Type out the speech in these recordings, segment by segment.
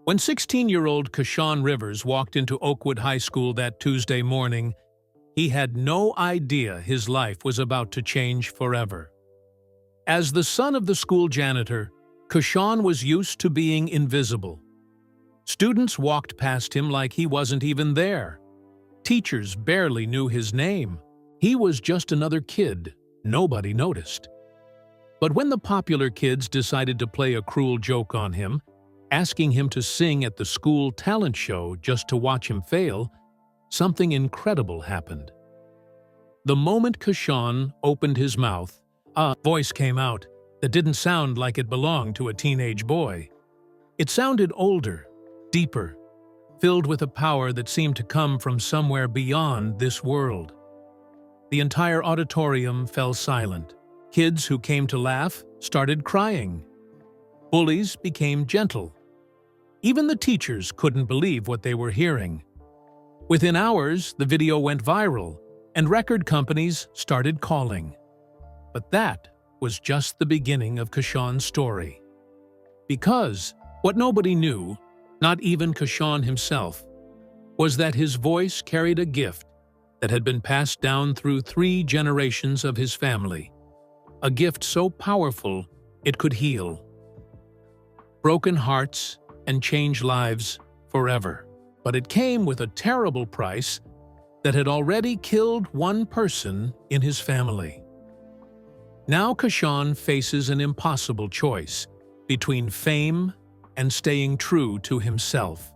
When 16-year-old Kashawn Rivers walked into Oakwood High School that Tuesday morning, he had no idea his life was about to change forever. As the son of the school janitor, Kashawn was used to being invisible. Students walked past him like he wasn't even there. Teachers barely knew his name. He was just another kid. Nobody noticed. But when the popular kids decided to play a cruel joke on him, asking him to sing at the school talent show just to watch him fail, something incredible happened. The moment Kashawn opened his mouth, a voice came out that didn't sound like it belonged to a teenage boy. It sounded older, deeper, filled with a power that seemed to come from somewhere beyond this world. The entire auditorium fell silent. Kids who came to laugh started crying. Bullies became gentle. Even the teachers couldn't believe what they were hearing. Within hours, the video went viral, and record companies started calling. But that was just the beginning of Kashawn's story. Because what nobody knew, not even Kashawn himself, was that his voice carried a gift that had been passed down through 3 generations of his family. A gift so powerful it could heal broken hearts and change lives forever. But it came with a terrible price that had already killed one person in his family. Now Kashawn faces an impossible choice between fame and staying true to himself,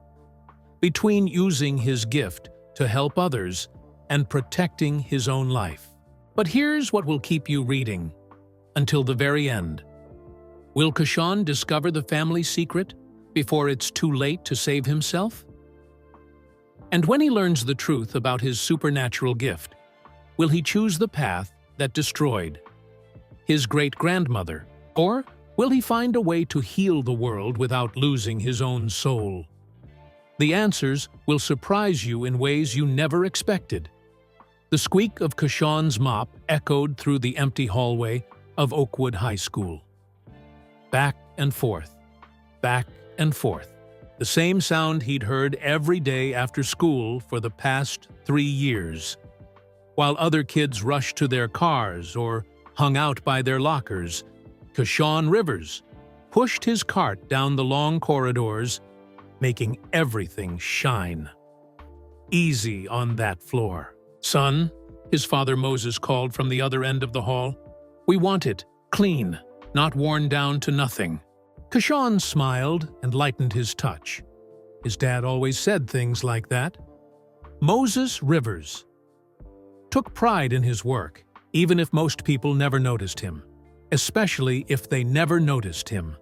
between using his gift to help others and protecting his own life. But here's what will keep you reading until the very end. Will Kashawn discover the family secret before it's too late to save himself? And when he learns the truth about his supernatural gift, will he choose the path that destroyed his great-grandmother, or will he find a way to heal the world without losing his own soul? The answers will surprise you in ways you never expected. The squeak of Kashawn's mop echoed through the empty hallway of Oakwood High School. Back and forth, back and forth. The same sound he'd heard every day after school for the past 3 years. While other kids rushed to their cars or hung out by their lockers, Kashawn Rivers pushed his cart down the long corridors, making everything shine. Easy on that floor. "Son," his father Moses called from the other end of the hall. "We want it clean, not worn down to nothing." Kashawn smiled and lightened his touch. His dad always said things like that. Moses Rivers took pride in his work, even if most people never noticed him, especially if they never noticed him.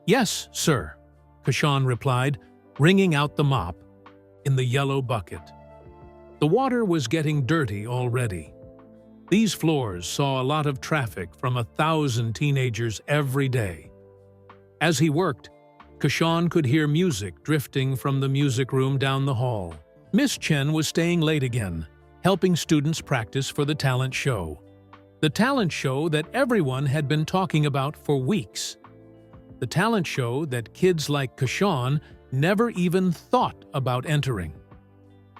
"Yes, sir," Kashawn replied, wringing out the mop in the yellow bucket. The water was getting dirty already. These floors saw a lot of traffic from 1,000 teenagers every day. As he worked, Kashawn could hear music drifting from the music room down the hall. Miss Chen was staying late again, helping students practice for the talent show. The talent show that everyone had been talking about for weeks. The talent show that kids like Kashawn never even thought about entering.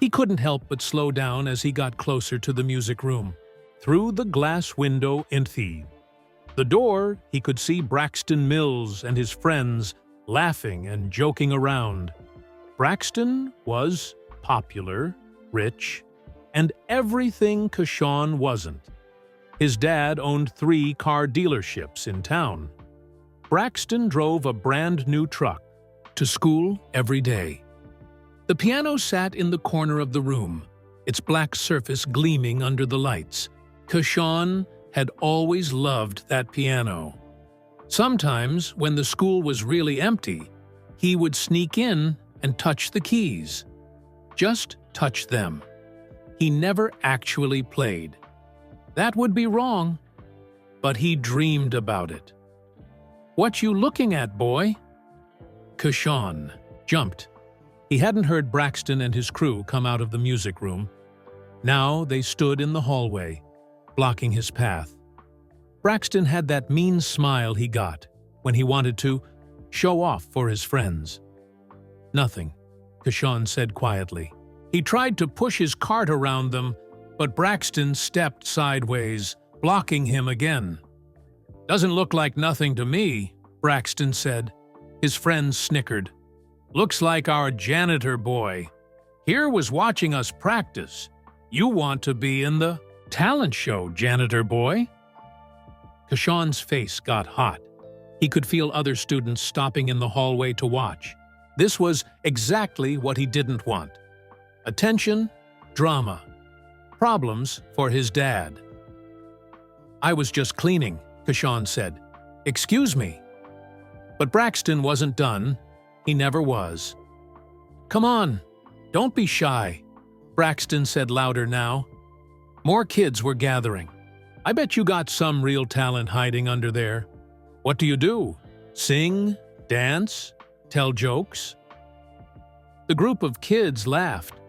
He couldn't help but slow down as he got closer to the music room. Through the glass window into the door, he could see Braxton Mills and his friends laughing and joking around. Braxton was popular, rich, and everything Kashawn wasn't. His dad owned 3 car dealerships in town. Braxton drove a brand new truck to school every day. The piano sat in the corner of the room, its black surface gleaming under the lights. Kashawn had always loved that piano. Sometimes, when the school was really empty, he would sneak in and touch the keys. Just touch them. He never actually played. That would be wrong, but he dreamed about it. "What you looking at, boy?" Kashawn jumped. He hadn't heard Braxton and his crew come out of the music room. Now they stood in the hallway, blocking his path. Braxton had that mean smile he got when he wanted to show off for his friends. "Nothing," Kashawn said quietly. He tried to push his cart around them, but Braxton stepped sideways, blocking him again. "Doesn't look like nothing to me," Braxton said. His friends snickered. "Looks like our janitor boy here was watching us practice. You want to be in the talent show, janitor boy?" Kashawn's face got hot. He could feel other students stopping in the hallway to watch. This was exactly what he didn't want. Attention, drama, problems for his dad. "I was just cleaning," Kashawn said. "Excuse me." But Braxton wasn't done. He never was. "Come on, don't be shy," Braxton said louder now. More kids were gathering. "I bet you got some real talent hiding under there. What do you do? Sing? Dance? Tell jokes?" The group of kids laughed.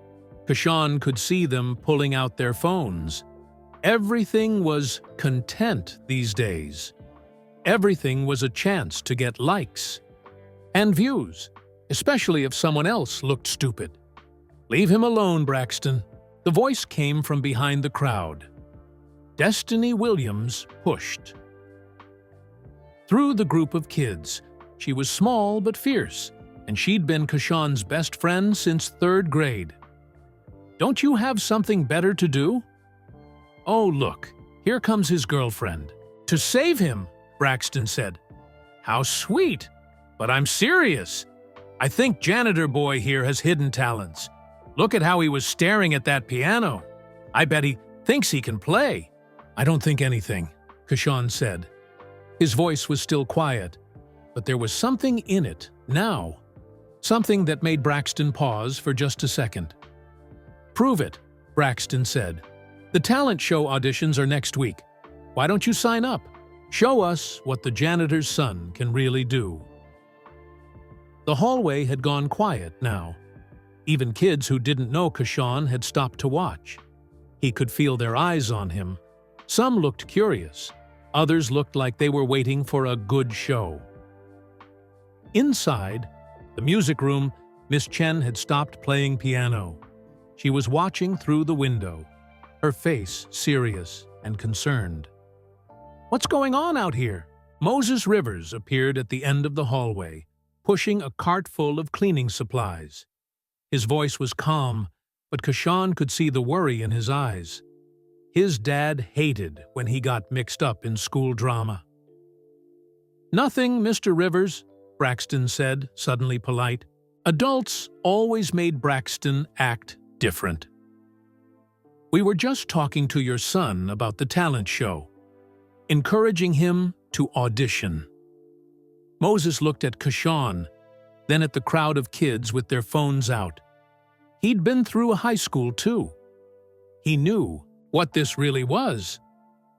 Kashawn could see them pulling out their phones. Everything was content these days. Everything was a chance to get likes and views, especially if someone else looked stupid. "Leave him alone, Braxton." The voice came from behind the crowd. Destiny Williams pushed through the group of kids. She was small but fierce, and she'd been Kashawn's best friend since 3rd grade. "Don't you have something better to do?" "Oh, look, here comes his girlfriend." "To save him," Braxton said. "How sweet! But I'm serious. I think janitor boy here has hidden talents. Look at how he was staring at that piano. I bet he thinks he can play." "I don't think anything," Kashawn said. His voice was still quiet, but there was something in it now. Something that made Braxton pause for just a second. "Prove it," Braxton said. "The talent show auditions are next week. Why don't you sign up? Show us what the janitor's son can really do." The hallway had gone quiet now. Even kids who didn't know Kashawn had stopped to watch. He could feel their eyes on him. Some looked curious. Others looked like they were waiting for a good show. Inside the music room, Miss Chen had stopped playing piano. She was watching through the window, her face serious and concerned. "What's going on out here?" Moses Rivers appeared at the end of the hallway, pushing a cart full of cleaning supplies. His voice was calm, but Kashawn could see the worry in his eyes. His dad hated when he got mixed up in school drama. "Nothing, Mr. Rivers," Braxton said, suddenly polite. Adults always made Braxton act different. "We were just talking to your son about the talent show, encouraging him to audition." Moses looked at Kashawn, then at the crowd of kids with their phones out. He'd been through a high school, too. He knew what this really was.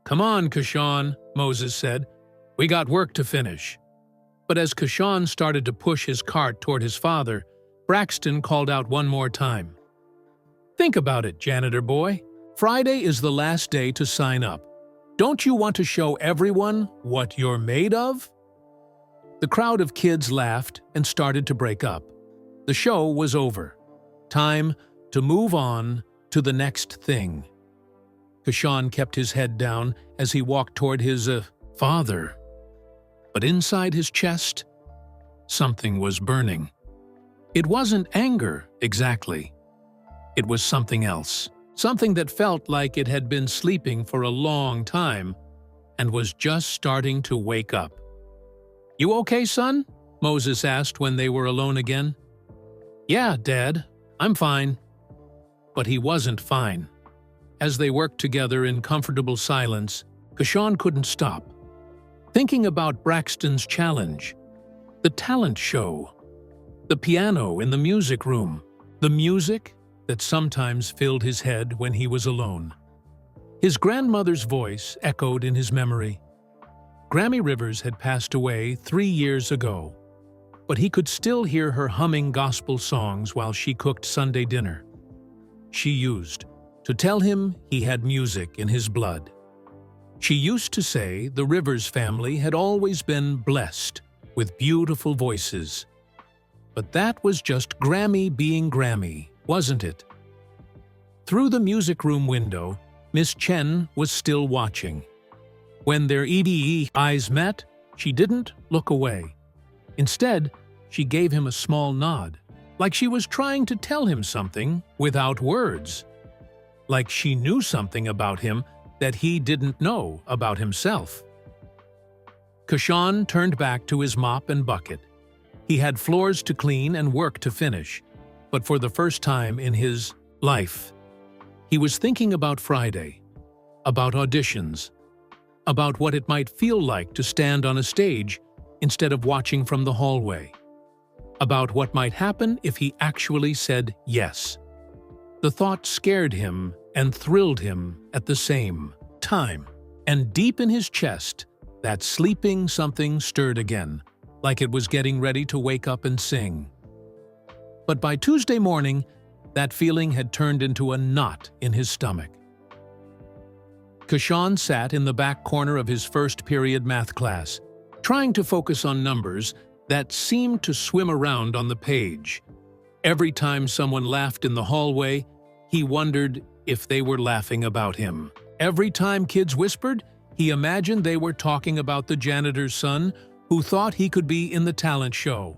"Come on, Kashawn," Moses said. "We got work to finish." But as Kashawn started to push his cart toward his father, Braxton called out one more time. "Think about it, janitor boy. Friday is the last day to sign up. Don't you want to show everyone what you're made of?" The crowd of kids laughed and started to break up. The show was over. Time to move on to the next thing. Kashawn kept his head down as he walked toward his father. But inside his chest, something was burning. It wasn't anger, exactly. It was something else. Something that felt like it had been sleeping for a long time and was just starting to wake up. "You okay, son?" Moses asked when they were alone again. "Yeah, Dad, I'm fine." But he wasn't fine. As they worked together in comfortable silence, Kashawn couldn't stop. Thinking about Braxton's challenge, the talent show, the piano in the music room, the music that sometimes filled his head when he was alone. His grandmother's voice echoed in his memory. Grammy Rivers had passed away 3 years ago, but he could still hear her humming gospel songs while she cooked Sunday dinner. She used to tell him he had music in his blood. She used to say the Rivers family had always been blessed with beautiful voices. But that was just Grammy being Grammy, wasn't it? Through the music room window, Miss Chen was still watching. When their EDE eyes met, she didn't look away. Instead, she gave him a small nod, like she was trying to tell him something without words. Like she knew something about him that he didn't know about himself. Kashan turned back to his mop and bucket. He had floors to clean and work to finish, but for the first time in his life, he was thinking about Friday, about auditions, about what it might feel like to stand on a stage instead of watching from the hallway, about what might happen if he actually said yes. The thought scared him and thrilled him at the same time, and deep in his chest, that sleeping something stirred again, like it was getting ready to wake up and sing. But by Tuesday morning, that feeling had turned into a knot in his stomach. Kashan sat in the back corner of his first period math class, trying to focus on numbers that seemed to swim around on the page. Every time someone laughed in the hallway, he wondered if they were laughing about him. Every time kids whispered, he imagined they were talking about the janitor's son who thought he could be in the talent show.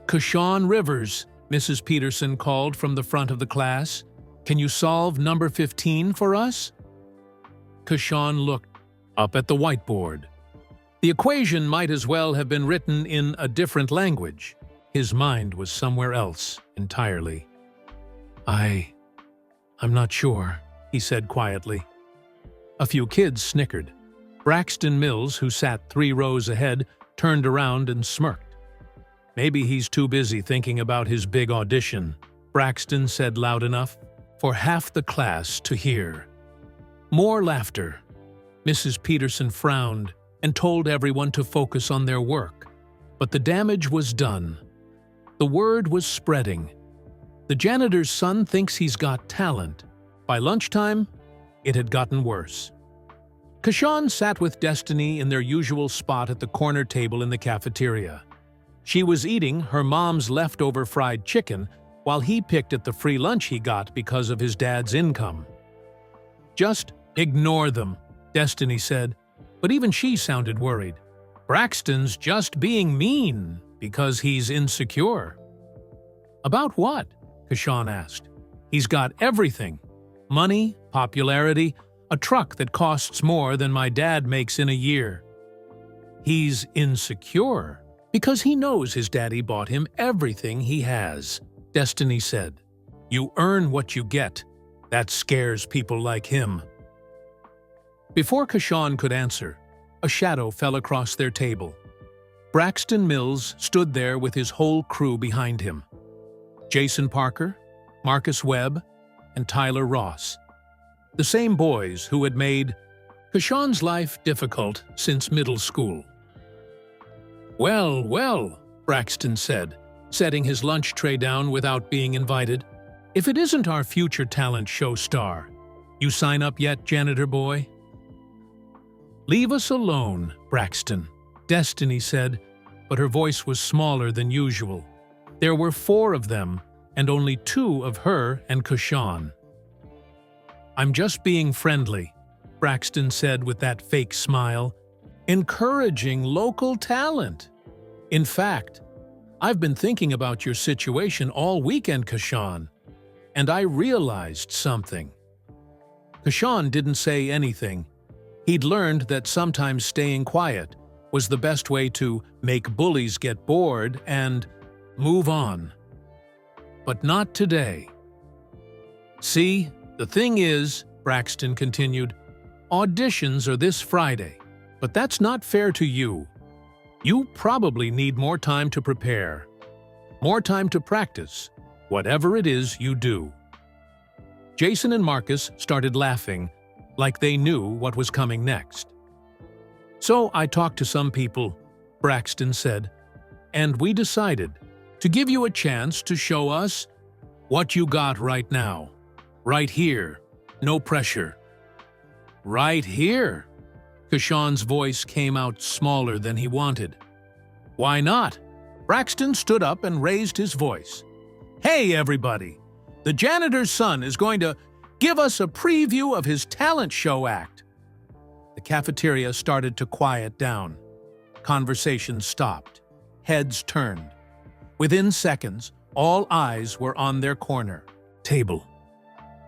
"Kashan Rivers," Mrs. Peterson called from the front of the class. "Can you solve number 15 for us?" Kashan looked up at the whiteboard. The equation might as well have been written in a different language. His mind was somewhere else entirely. I'm not sure," he said quietly. A few kids snickered. Braxton Mills, who sat 3 rows ahead, turned around and smirked. "Maybe he's too busy thinking about his big audition," Braxton said loud enough for half the class to hear. More laughter. Mrs. Peterson frowned and told everyone to focus on their work. But the damage was done. The word was spreading. The janitor's son thinks he's got talent. By lunchtime, it had gotten worse. Kashan sat with Destiny in their usual spot at the corner table in the cafeteria. She was eating her mom's leftover fried chicken while he picked at the free lunch he got because of his dad's income. "Just ignore them," Destiny said, but even she sounded worried. "Braxton's just being mean because he's insecure." "About what?" Kashan asked. "He's got everything. Money, popularity, a truck that costs more than my dad makes in a year." "He's insecure because he knows his daddy bought him everything he has," Destiny said. "You earn what you get. That scares people like him." Before Kashan could answer, a shadow fell across their table. Braxton Mills stood there with his whole crew behind him. Jason Parker, Marcus Webb, and Tyler Ross. The same boys who had made Kashan's life difficult since middle school. "Well, well," Braxton said, setting his lunch tray down without being invited. "If it isn't our future talent show star, you sign up yet, janitor boy?" "Leave us alone, Braxton," Destiny said, but her voice was smaller than usual. There were 4 of them, and only 2 of her and Kashan. "I'm just being friendly," Braxton said with that fake smile, "encouraging local talent. In fact, I've been thinking about your situation all weekend, Kashan, and I realized something." Kashan didn't say anything. He'd learned that sometimes staying quiet was the best way to make bullies get bored and move on. But not today. "See, the thing is," Braxton continued, "auditions are this Friday, but that's not fair to you. You probably need more time to prepare, more time to practice, whatever it is you do." Jason and Marcus started laughing, like they knew what was coming next. "So I talked to some people," Braxton said, "and we decided to give you a chance to show us what you got right now. Right here. No pressure." "Right here?" Kashan's voice came out smaller than he wanted. Why not? Braxton stood up and raised his voice. Hey, everybody! The janitor's son is going to give us a preview of his talent show act. The cafeteria started to quiet down. Conversations stopped. Heads turned. Within seconds, all eyes were on their corner. Table.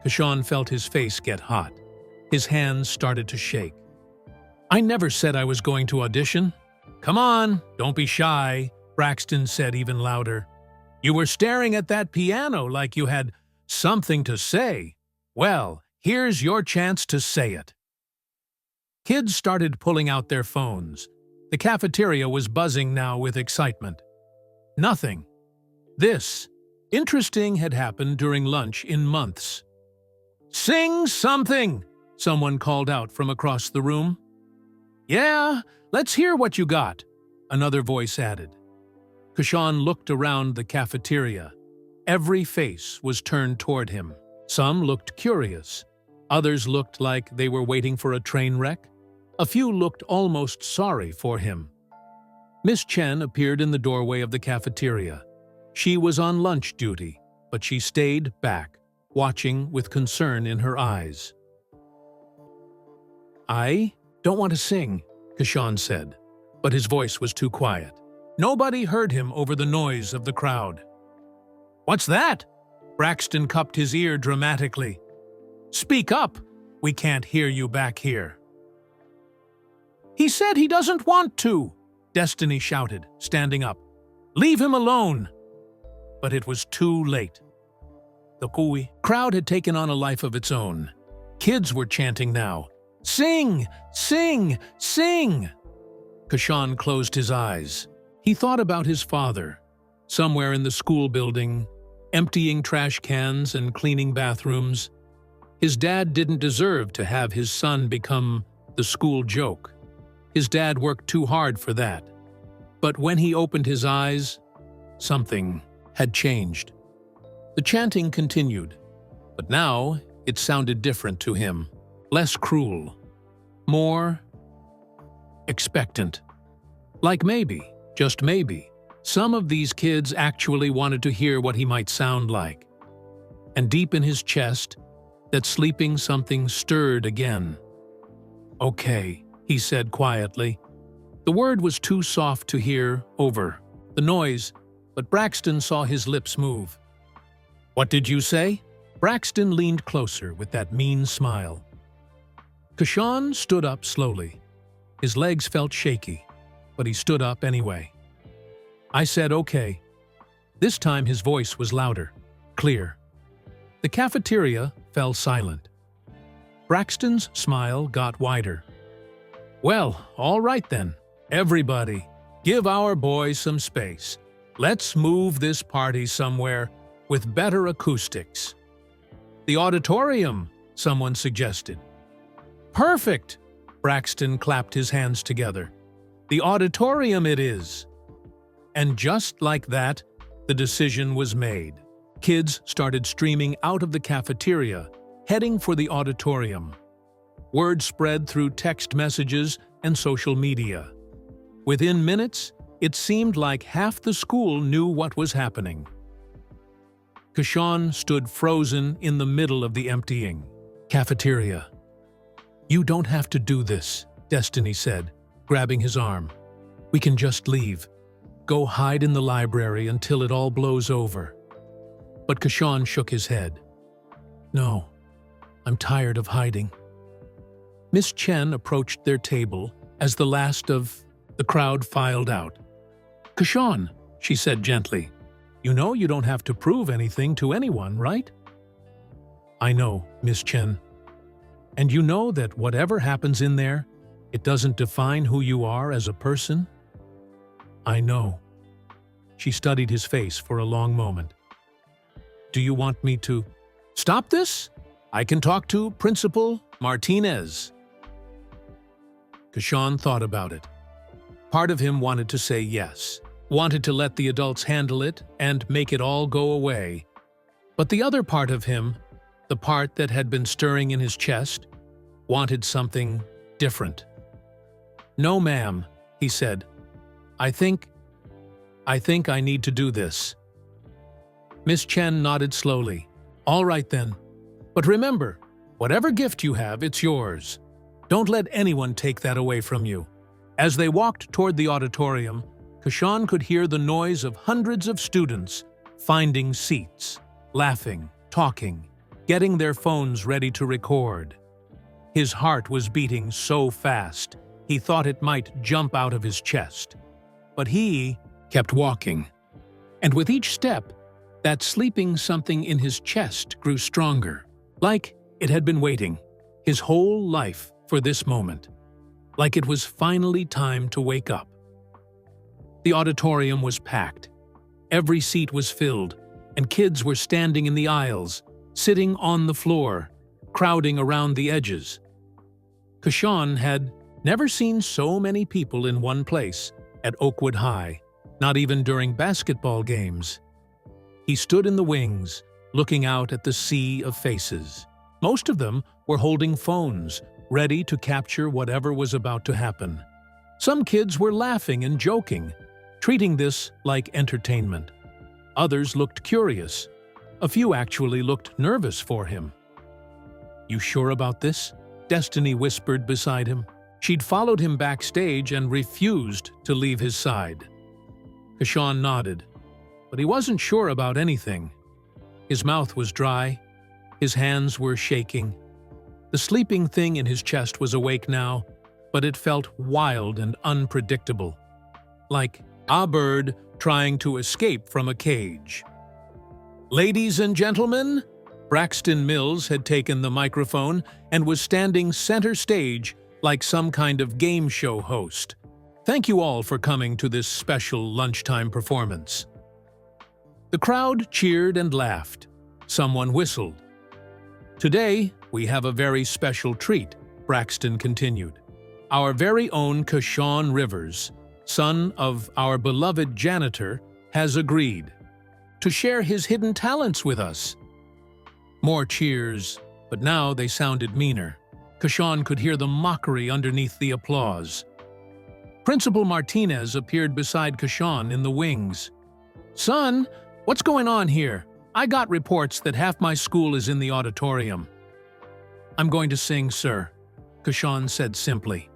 Kashawn felt his face get hot. His hands started to shake. I never said I was going to audition. Come on, don't be shy, Braxton said even louder. You were staring at that piano like you had something to say. Well, here's your chance to say it. Kids started pulling out their phones. The cafeteria was buzzing now with excitement. Nothing. This interesting had happened during lunch in months. Sing something, someone called out from across the room. Yeah, let's hear what you got, another voice added. Kashawn looked around the cafeteria. Every face was turned toward him. Some looked curious. Others looked like they were waiting for a train wreck. A few looked almost sorry for him. Miss Chen appeared in the doorway of the cafeteria. She was on lunch duty, but she stayed back, watching with concern in her eyes. I don't want to sing, Kashawn said, but his voice was too quiet. Nobody heard him over the noise of the crowd. What's that? Braxton cupped his ear dramatically. Speak up! We can't hear you back here. He said he doesn't want to, Destiny shouted, standing up. Leave him alone! But it was too late. The crowd had taken on a life of its own. Kids were chanting now. Sing! Sing! Sing! Kashawn closed his eyes. He thought about his father, somewhere in the school building, emptying trash cans and cleaning bathrooms. His dad didn't deserve to have his son become the school joke. His dad worked too hard for that. But when he opened his eyes, something had changed. The chanting continued, but now it sounded different to him, less cruel, more expectant. Like maybe, just maybe, some of these kids actually wanted to hear what he might sound like. And deep in his chest, that sleeping something stirred again. Okay, he said quietly. The word was too soft to hear over the noise, but Braxton saw his lips move. What did you say? Braxton leaned closer with that mean smile. Kashawn stood up slowly. His legs felt shaky, but he stood up anyway. I said okay. This time his voice was louder, clear. The cafeteria fell silent. Braxton's smile got wider. Well, all right then. Everybody, give our boy some space. Let's move this party somewhere with better acoustics. The auditorium, someone suggested. Perfect! Braxton clapped his hands together. The auditorium it is. And just like that, the decision was made. Kids started streaming out of the cafeteria, heading for the auditorium. Word spread through text messages and social media. Within minutes, it seemed like half the school knew what was happening. Kashawn stood frozen in the middle of the emptying cafeteria. You don't have to do this, Destiny said, grabbing his arm. We can just leave. Go hide in the library until it all blows over. But Kashawn shook his head. No, I'm tired of hiding. Miss Chen approached their table as the last of the crowd filed out. Kashawn, she said gently, you know you don't have to prove anything to anyone, right? I know, Miss Chen. And you know that whatever happens in there, it doesn't define who you are as a person? I know. She studied his face for a long moment. Do you want me to stop this? I can talk to Principal Martinez. Kashawn thought about it. Part of him wanted to say yes, wanted to let the adults handle it and make it all go away. But the other part of him, the part that had been stirring in his chest, wanted something different. No, ma'am, he said. I think I think I need to do this." Miss Chen nodded slowly. "All right then. But remember, whatever gift you have, it's yours. Don't let anyone take that away from you." As they walked toward the auditorium, Kashan could hear the noise of hundreds of students finding seats, laughing, talking, getting their phones ready to record. His heart was beating so fast, he thought it might jump out of his chest. But he kept walking. And with each step, that sleeping something in his chest grew stronger, like it had been waiting his whole life for this moment, like it was finally time to wake up. The auditorium was packed. Every seat was filled, and kids were standing in the aisles, sitting on the floor, crowding around the edges. Kashan had never seen so many people in one place at Oakwood High, not even during basketball games. He stood in the wings, looking out at the sea of faces. Most of them were holding phones, ready to capture whatever was about to happen. Some kids were laughing and joking, treating this like entertainment. Others looked curious. A few actually looked nervous for him. "You sure about this?" Destiny whispered beside him. She'd followed him backstage and refused to leave his side. Kashan nodded, but he wasn't sure about anything. His mouth was dry. His hands were shaking. The sleeping thing in his chest was awake now, but it felt wild and unpredictable, like a bird trying to escape from a cage. "Ladies and gentlemen," Braxton Mills had taken the microphone and was standing center stage like some kind of game show host. "Thank you all for coming to this special lunchtime performance." The crowd cheered and laughed. Someone whistled. "Today, we have a very special treat," Braxton continued. "Our very own Kashan Rivers, son of our beloved Janitor, has agreed to share his hidden talents with us." More cheers, but now they sounded meaner. Kashan could hear the mockery underneath the applause. Principal Martinez appeared beside Kashan in the wings. "Son, what's going on here? I got reports that half my school is in the auditorium." "I'm going to sing, sir," Kashan said simply.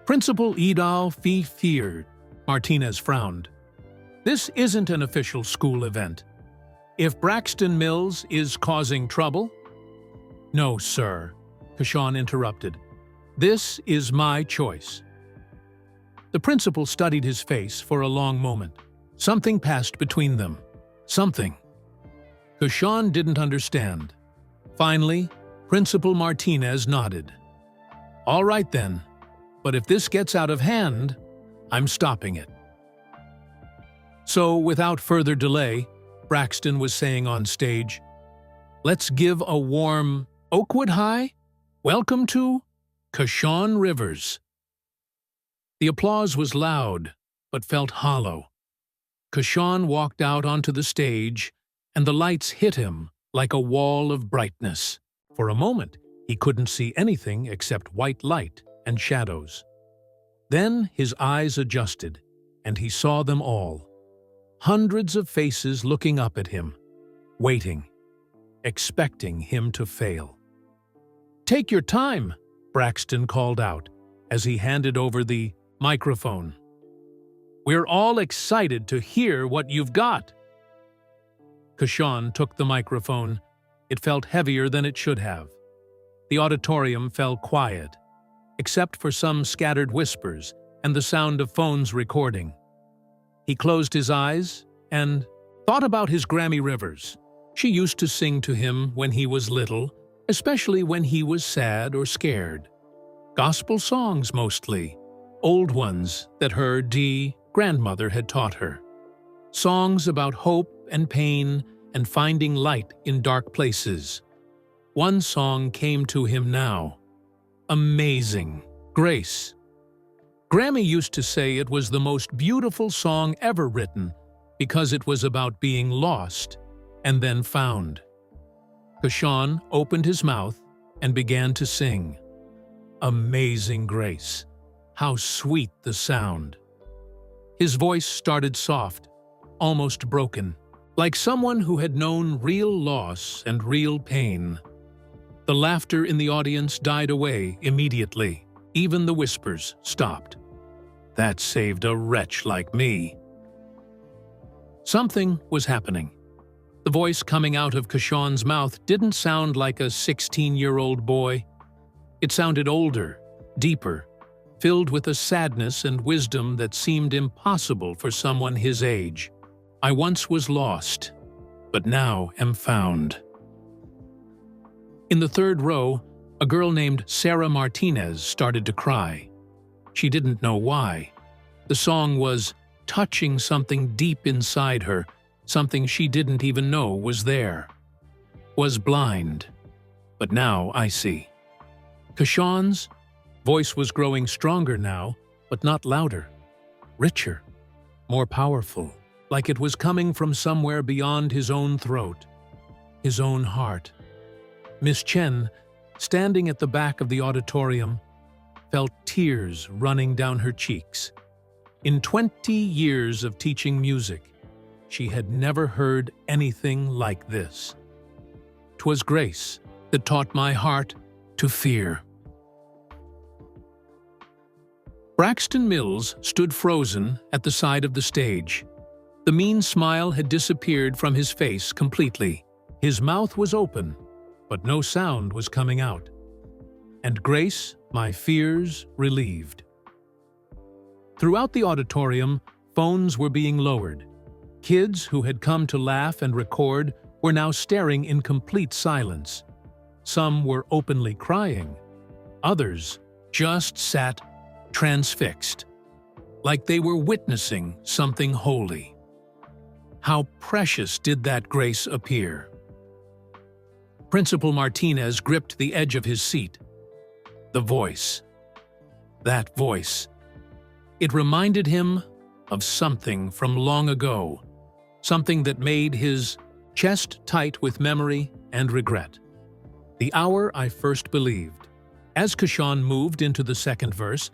Principal Idal Fee feared. Martinez frowned. "This isn't an official school event. If Braxton Mills is causing trouble—" "No, sir," Kashan interrupted. "This is my choice." The principal studied his face for a long moment. Something passed between them. Something. Kashan didn't understand. Finally, Principal Martinez nodded. "All right then, but if this gets out of hand, I'm stopping it." So, without further delay, Braxton was saying on stage, "Let's give a warm Oakwood High welcome to Kashan Rivers." The applause was loud, but felt hollow. Kashan walked out onto the stage, and the lights hit him like a wall of brightness. For a moment, he couldn't see anything except white light and shadows. Then his eyes adjusted, and he saw them all. Hundreds of faces looking up at him, waiting, expecting him to fail. "Take your time," Braxton called out as he handed over the microphone. "We're all excited to hear what you've got." Kashan took the microphone. It felt heavier than it should have. The auditorium fell quiet, except for some scattered whispers and the sound of phones recording. He closed his eyes and thought about his Grammy Rivers. She used to sing to him when he was little, especially when he was sad or scared. Gospel songs mostly, old ones that her grandmother had taught her. Songs about hope and pain and finding light in dark places. One song came to him now. Amazing Grace. Grammy used to say it was the most beautiful song ever written because it was about being lost and then found. Kashan opened his mouth and began to sing. Amazing Grace. How sweet the sound. His voice started soft, almost broken, like someone who had known real loss and real pain. The laughter in the audience died away immediately. Even the whispers stopped. That saved a wretch like me. Something was happening. The voice coming out of Kashawn's mouth didn't sound like a 16-year-old boy. It sounded older, deeper, filled with a sadness and wisdom that seemed impossible for someone his age. I once was lost, but now am found. In the third row, a girl named Sarah Martinez started to cry. She didn't know why. The song was touching something deep inside her, something she didn't even know was there. Was blind. But now I see. Kashawn's voice was growing stronger now, but not louder. Richer. More powerful. Like it was coming from somewhere beyond his own throat. His own heart. Miss Chen, standing at the back of the auditorium, felt tears running down her cheeks. In 20 years of teaching music, she had never heard anything like this. 'Twas grace that taught my heart to fear. Braxton Mills stood frozen at the side of the stage. The mean smile had disappeared from his face completely. His mouth was open, but no sound was coming out. And grace, my fears relieved. Throughout the auditorium, phones were being lowered. Kids who had come to laugh and record were now staring in complete silence. Some were openly crying. Others just sat transfixed, like they were witnessing something holy. How precious did that grace appear! Principal Martinez gripped the edge of his seat. The voice. That voice. It reminded him of something from long ago, something that made his chest tight with memory and regret. The hour I first believed. As Kashawn moved into the second verse,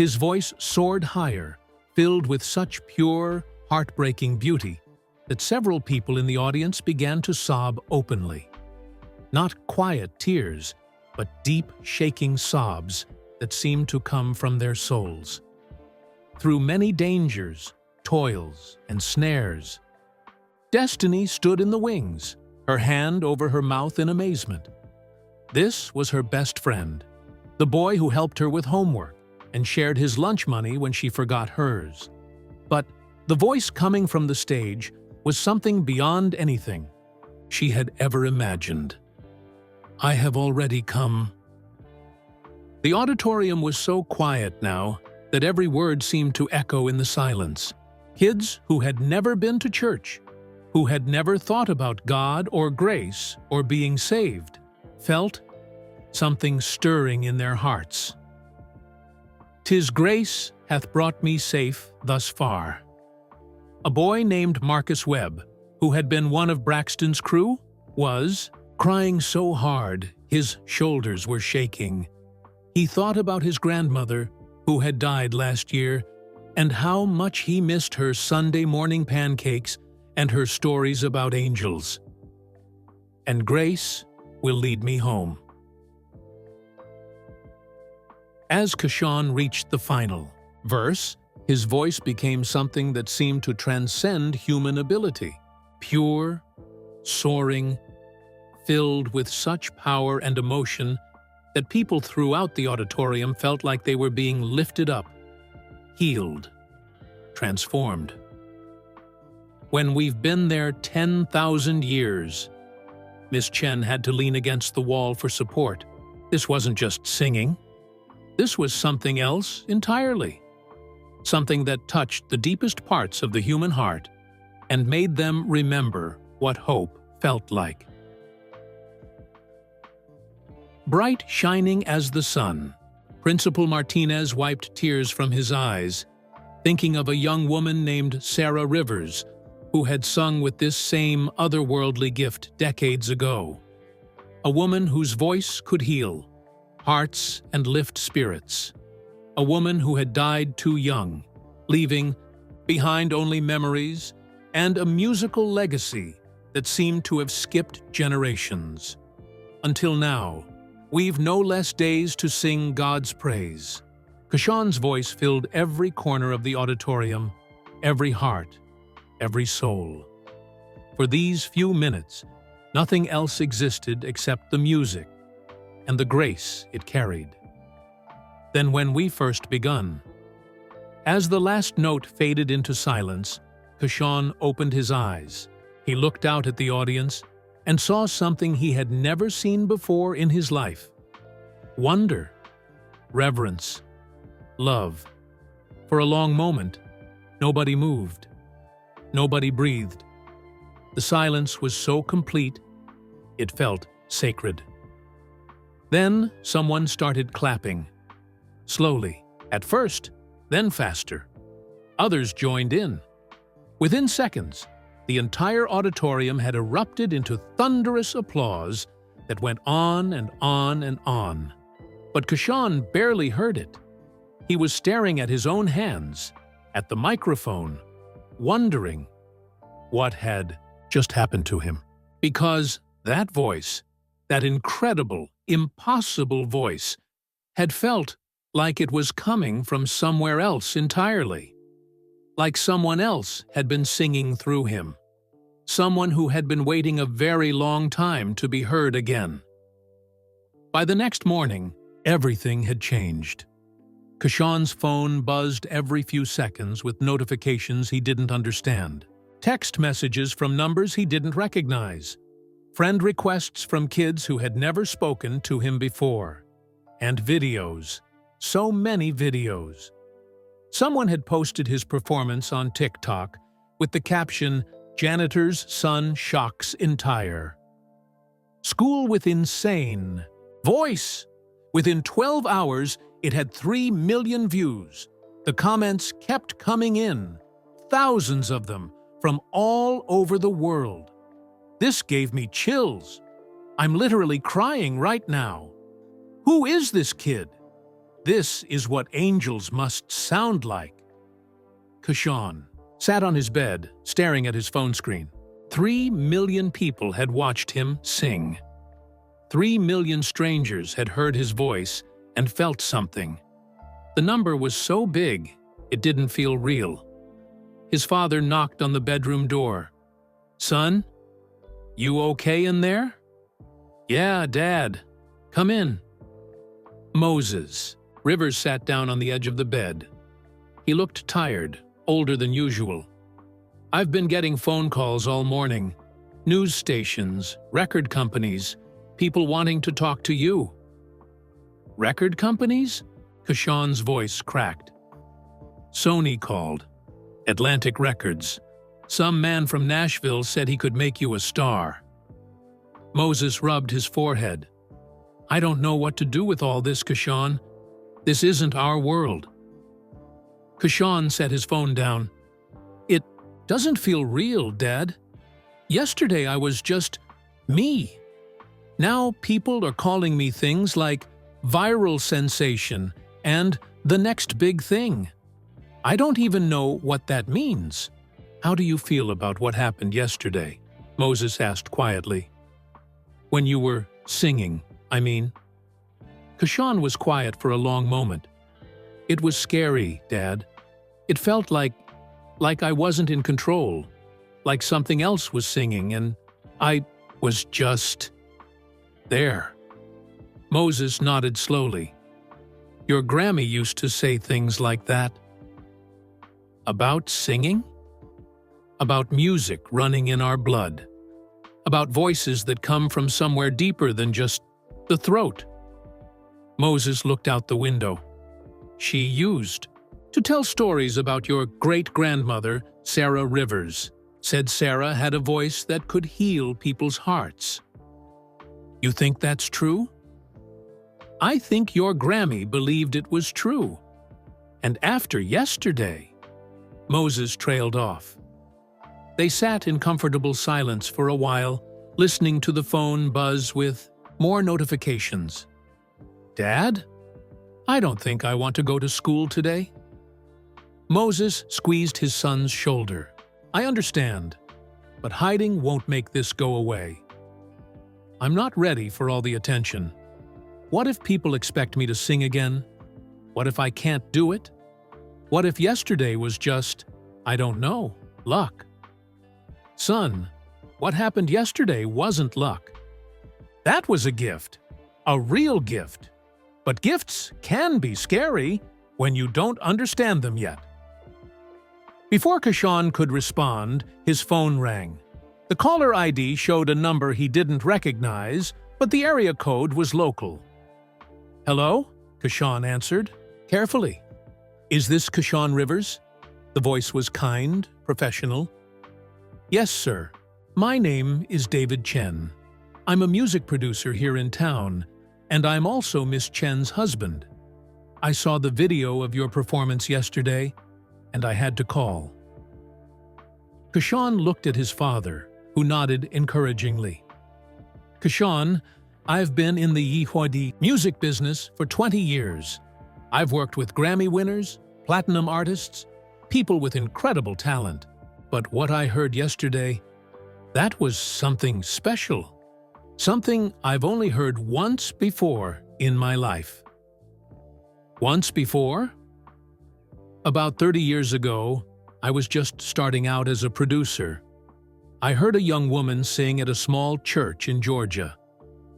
his voice soared higher, filled with such pure, heartbreaking beauty that several people in the audience began to sob openly. Not quiet tears, but deep, shaking sobs that seemed to come from their souls. Through many dangers, toils, and snares, Destiny stood in the wings, her hand over her mouth in amazement. This was her best friend, the boy who helped her with homework and shared his lunch money when she forgot hers. But the voice coming from the stage was something beyond anything she had ever imagined. I have already come. The auditorium was so quiet now that every word seemed to echo in the silence. Kids who had never been to church, who had never thought about God or grace or being saved, felt something stirring in their hearts. "'Tis grace hath brought me safe thus far." A boy named Marcus Webb, who had been one of Braxton's crew, was crying so hard his shoulders were shaking. He thought about his grandmother, who had died last year, and how much he missed her Sunday morning pancakes and her stories about angels. And grace will lead me home. As Kashawn reached the final verse, his voice became something that seemed to transcend human ability. Pure, soaring, filled with such power and emotion that people throughout the auditorium felt like they were being lifted up, healed, transformed. When we've been there 10,000 years, Miss Chen had to lean against the wall for support. This wasn't just singing. This was something else entirely. Something that touched the deepest parts of the human heart and made them remember what hope felt like. Bright shining as the sun, Principal Martinez wiped tears from his eyes, thinking of a young woman named Sarah Rivers, who had sung with this same otherworldly gift decades ago. A woman whose voice could heal hearts and lift spirits. A woman who had died too young, leaving behind only memories and a musical legacy that seemed to have skipped generations. Until now, we've no less days to sing God's praise. Kashan's voice filled every corner of the auditorium, every heart, every soul. For these few minutes, nothing else existed except the music and the grace it carried. Then when we first begun, as the last note faded into silence, Kashan opened his eyes. He looked out at the audience and saw something he had never seen before in his life. Wonder, reverence, love. For a long moment, nobody moved. Nobody breathed. The silence was so complete, it felt sacred. Then someone started clapping. Slowly, at first, then faster. Others joined in. Within seconds, the entire auditorium had erupted into thunderous applause that went on and on and on. But Kashan barely heard it. He was staring at his own hands, at the microphone, wondering what had just happened to him. Because that voice, that incredible, impossible voice, had felt like it was coming from somewhere else entirely. Like someone else had been singing through him. Someone who had been waiting a very long time to be heard again. By the next morning, everything had changed. Kashan's phone buzzed every few seconds with notifications he didn't understand. Text messages from numbers he didn't recognize. Friend requests from kids who had never spoken to him before. And videos. So many videos. Someone had posted his performance on TikTok with the caption, "Janitor's son shocks entire." School with insane voice. Within 12 hours, it had 3 million views. The comments kept coming in, thousands of them, from all over the world. This gave me chills. I'm literally crying right now. Who is this kid? This is what angels must sound like. Kashan sat on his bed, staring at his phone screen. 3 million people had watched him sing. 3 million strangers had heard his voice and felt something. The number was so big, it didn't feel real. His father knocked on the bedroom door. "Son, you okay in there?" "Yeah, Dad. Come in." Moses. Rivers sat down on the edge of the bed. He looked tired, older than usual. "I've been getting phone calls all morning. News stations, record companies, people wanting to talk to you." "Record companies?" Kashan's voice cracked. "Sony called. Atlantic Records. Some man from Nashville said he could make you a star." Moses rubbed his forehead. "I don't know what to do with all this, Kashan. This isn't our world." Kashan set his phone down. "It doesn't feel real, Dad. Yesterday I was just me. Now people are calling me things like viral sensation and the next big thing. I don't even know what that means." "How do you feel about what happened yesterday?" Moses asked quietly. "When you were singing, I mean." Kashan was quiet for a long moment. "It was scary, Dad. It felt like I wasn't in control, like something else was singing and I was just there." Moses nodded slowly. "Your Grammy used to say things like that." "About singing?" "About music running in our blood. About voices that come from somewhere deeper than just the throat." Moses looked out the window. "She used to tell stories about your great-grandmother, Sarah Rivers. Said Sarah had a voice that could heal people's hearts." "You think that's true?" "I think your Grammy believed it was true. And after yesterday..." Moses trailed off. They sat in comfortable silence for a while, listening to the phone buzz with more notifications. "Dad, I don't think I want to go to school today." Moses squeezed his son's shoulder. I understand, but hiding won't make this go away. I'm not ready for all the attention. What if people expect me to sing again? What if I can't do it? What if yesterday was just, I don't know, luck? Son, what happened yesterday wasn't luck. That was a gift, a real gift. But gifts can be scary when you don't understand them yet. Before Kashan could respond, his phone rang. The caller ID showed a number he didn't recognize, but the area code was local. Hello? Kashan answered, carefully. Is this Kashan Rivers? The voice was kind, professional. Yes, sir. My name is David Chen. I'm a music producer here in town, and I'm also Miss Chen's husband. I saw the video of your performance yesterday, and I had to call. Kashan looked at his father, who nodded encouragingly. Kashan, I've been in the Yihudi music business for 20 years. I've worked with Grammy winners, platinum artists, people with incredible talent. But what I heard yesterday, that was something special. Something I've only heard once before in my life. Once before? About 30 years ago, I was just starting out as a producer. I heard a young woman sing at a small church in Georgia.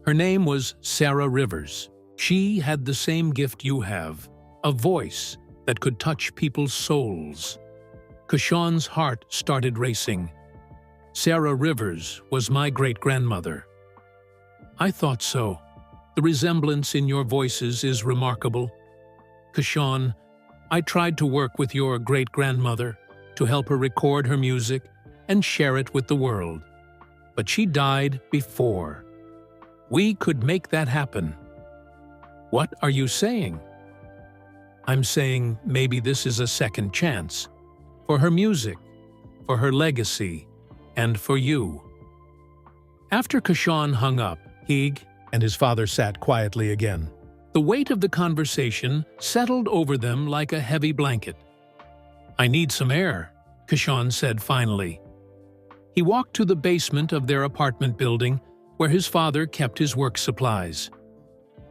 Her name was Sarah Rivers. She had the same gift you have, a voice that could touch people's souls. Kashan's heart started racing. Sarah Rivers was my great-grandmother. I thought so. The resemblance in your voices is remarkable. Kashan, I tried to work with your great-grandmother to help her record her music and share it with the world. But she died before. We could make that happen. What are you saying? I'm saying maybe this is a second chance. For her music, for her legacy, and for you. After Kashan hung up, he and his father sat quietly again. The weight of the conversation settled over them like a heavy blanket. I need some air, Kashan said finally. He walked to the basement of their apartment building where his father kept his work supplies.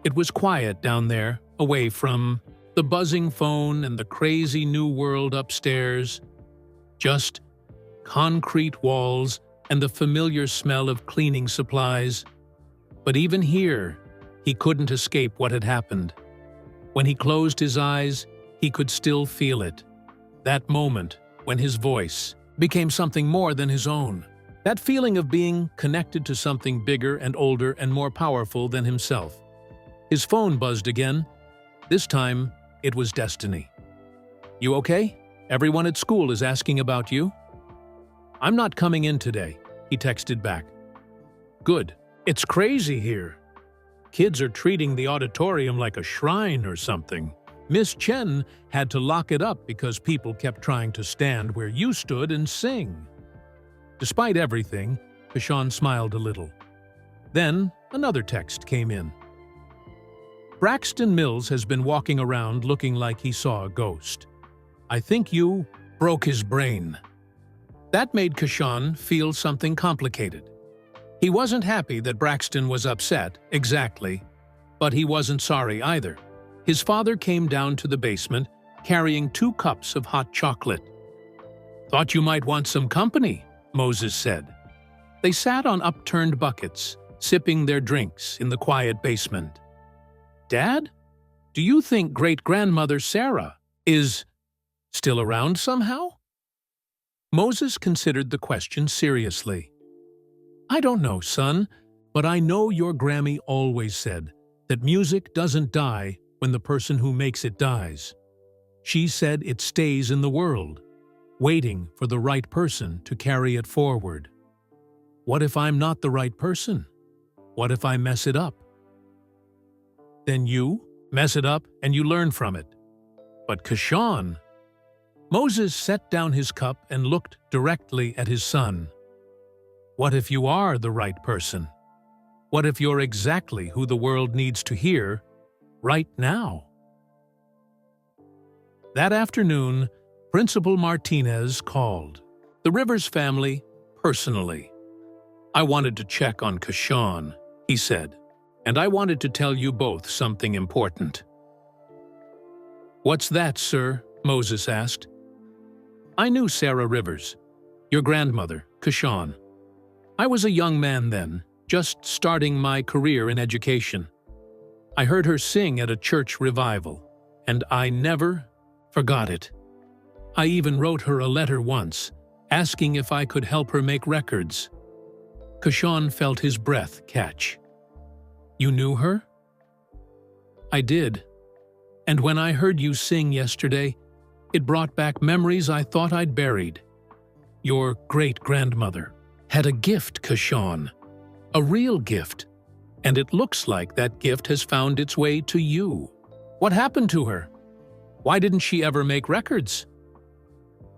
It was quiet down there, away from the buzzing phone and the crazy new world upstairs. Just concrete walls and the familiar smell of cleaning supplies. But even here, he couldn't escape what had happened. When he closed his eyes, he could still feel it. That moment when his voice became something more than his own. That feeling of being connected to something bigger and older and more powerful than himself. His phone buzzed again. This time, it was Destiny. You okay? Everyone at school is asking about you. I'm not coming in today, he texted back. Good. It's crazy here. Kids are treating the auditorium like a shrine or something. Miss Chen had to lock it up because people kept trying to stand where you stood and sing. Despite everything, Kashan smiled a little. Then another text came in. Braxton Mills has been walking around looking like he saw a ghost. I think you broke his brain. That made Kashan feel something complicated. He wasn't happy that Braxton was upset, exactly, but he wasn't sorry either. His father came down to the basement, carrying 2 cups of hot chocolate. Thought you might want some company, Moses said. They sat on upturned buckets, sipping their drinks in the quiet basement. Dad, do you think great-grandmother Sarah is still around somehow? Moses considered the question seriously. I don't know, son, but I know your Grammy always said that music doesn't die when the person who makes it dies. She said it stays in the world, waiting for the right person to carry it forward. What if I'm not the right person? What if I mess it up? Then you mess it up and you learn from it. But Kashan... Moses set down his cup and looked directly at his son. What if you are the right person? What if you're exactly who the world needs to hear right now? That afternoon, Principal Martinez called the Rivers family personally. "I wanted to check on Kashawn," he said, "and I wanted to tell you both something important." "What's that, sir?" Moses asked. "I knew Sarah Rivers, your grandmother, Kashawn. I was a young man then, just starting my career in education. I heard her sing at a church revival, and I never forgot it. I even wrote her a letter once, asking if I could help her make records." Kashawn felt his breath catch. "You knew her?" "I did. And when I heard you sing yesterday, it brought back memories I thought I'd buried. Your great-grandmother had a gift, Kashawn. A real gift. And it looks like that gift has found its way to you. What happened to her? Why didn't she ever make records?"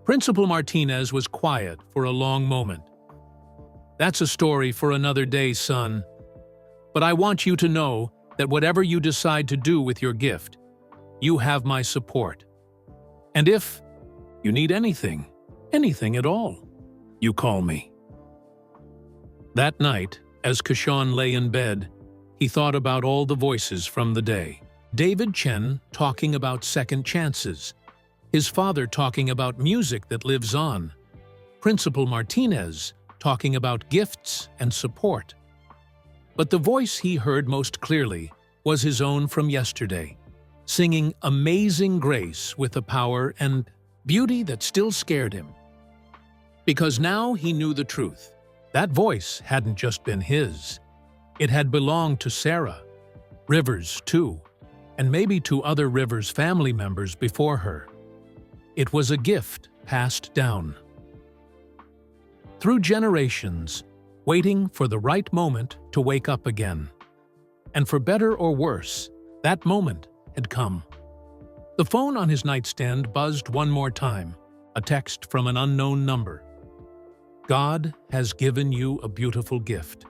Principal Martinez was quiet for a long moment. "That's a story for another day, son. But I want you to know that whatever you decide to do with your gift, you have my support. And if you need anything at all, you call me." That night, as Kashawn lay in bed, he thought about all the voices from the day. David Chen talking about second chances, his father talking about music that lives on, Principal Martinez talking about gifts and support. But the voice he heard most clearly was his own from yesterday, singing Amazing Grace with a power and beauty that still scared him. Because now he knew the truth. That voice hadn't just been his. It had belonged to Sarah, Rivers too, and maybe to other Rivers family members before her. It was a gift passed down through generations, waiting for the right moment to wake up again. And for better or worse, that moment had come. The phone on his nightstand buzzed one more time, a text from an unknown number. "God has given you a beautiful gift.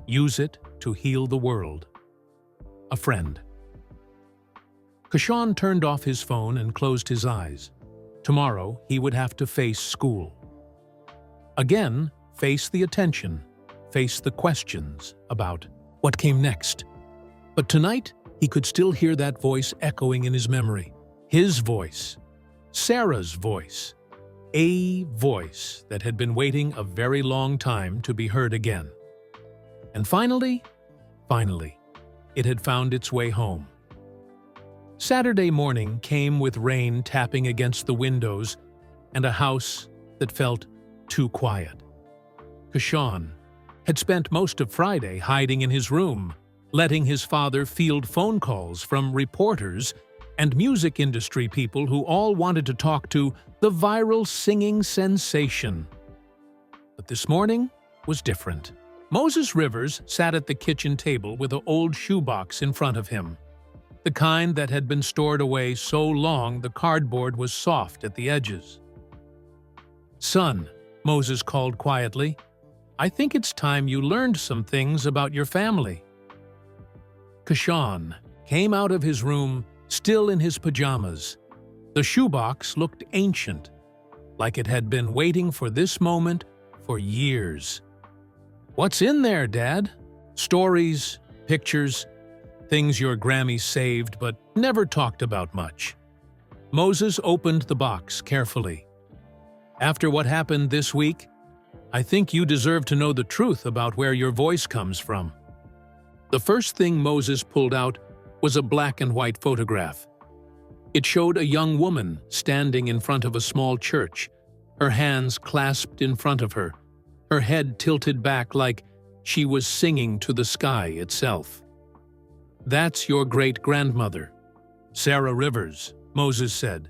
Use it to heal the world. A friend." Kashawn turned off his phone and closed his eyes. Tomorrow he would have to face school. Again, face the attention, face the questions about what came next. But tonight, he could still hear that voice echoing in his memory. His voice. Sarah's voice. A voice that had been waiting a very long time to be heard again. And finally, it had found its way home. Saturday morning came with rain tapping against the windows and a house that felt too quiet. Kashawn had spent most of Friday hiding in his room, letting his father field phone calls from reporters and music industry people who all wanted to talk to the viral singing sensation. But this morning was different. Moses Rivers sat at the kitchen table with an old shoebox in front of him, the kind that had been stored away so long the cardboard was soft at the edges. "Son," Moses called quietly, "I think it's time you learned some things about your family." Kashawn came out of his room, still in his pajamas. The shoebox looked ancient, like it had been waiting for this moment for years. "What's in there, Dad?" "Stories, pictures, things your Grammy saved but never talked about much." Moses opened the box carefully. "After what happened this week, I think you deserve to know the truth about where your voice comes from." The first thing Moses pulled out was a black and white photograph. It showed a young woman standing in front of a small church, her hands clasped in front of her, her head tilted back like she was singing to the sky itself. "That's your great-grandmother, Sarah Rivers," Moses said.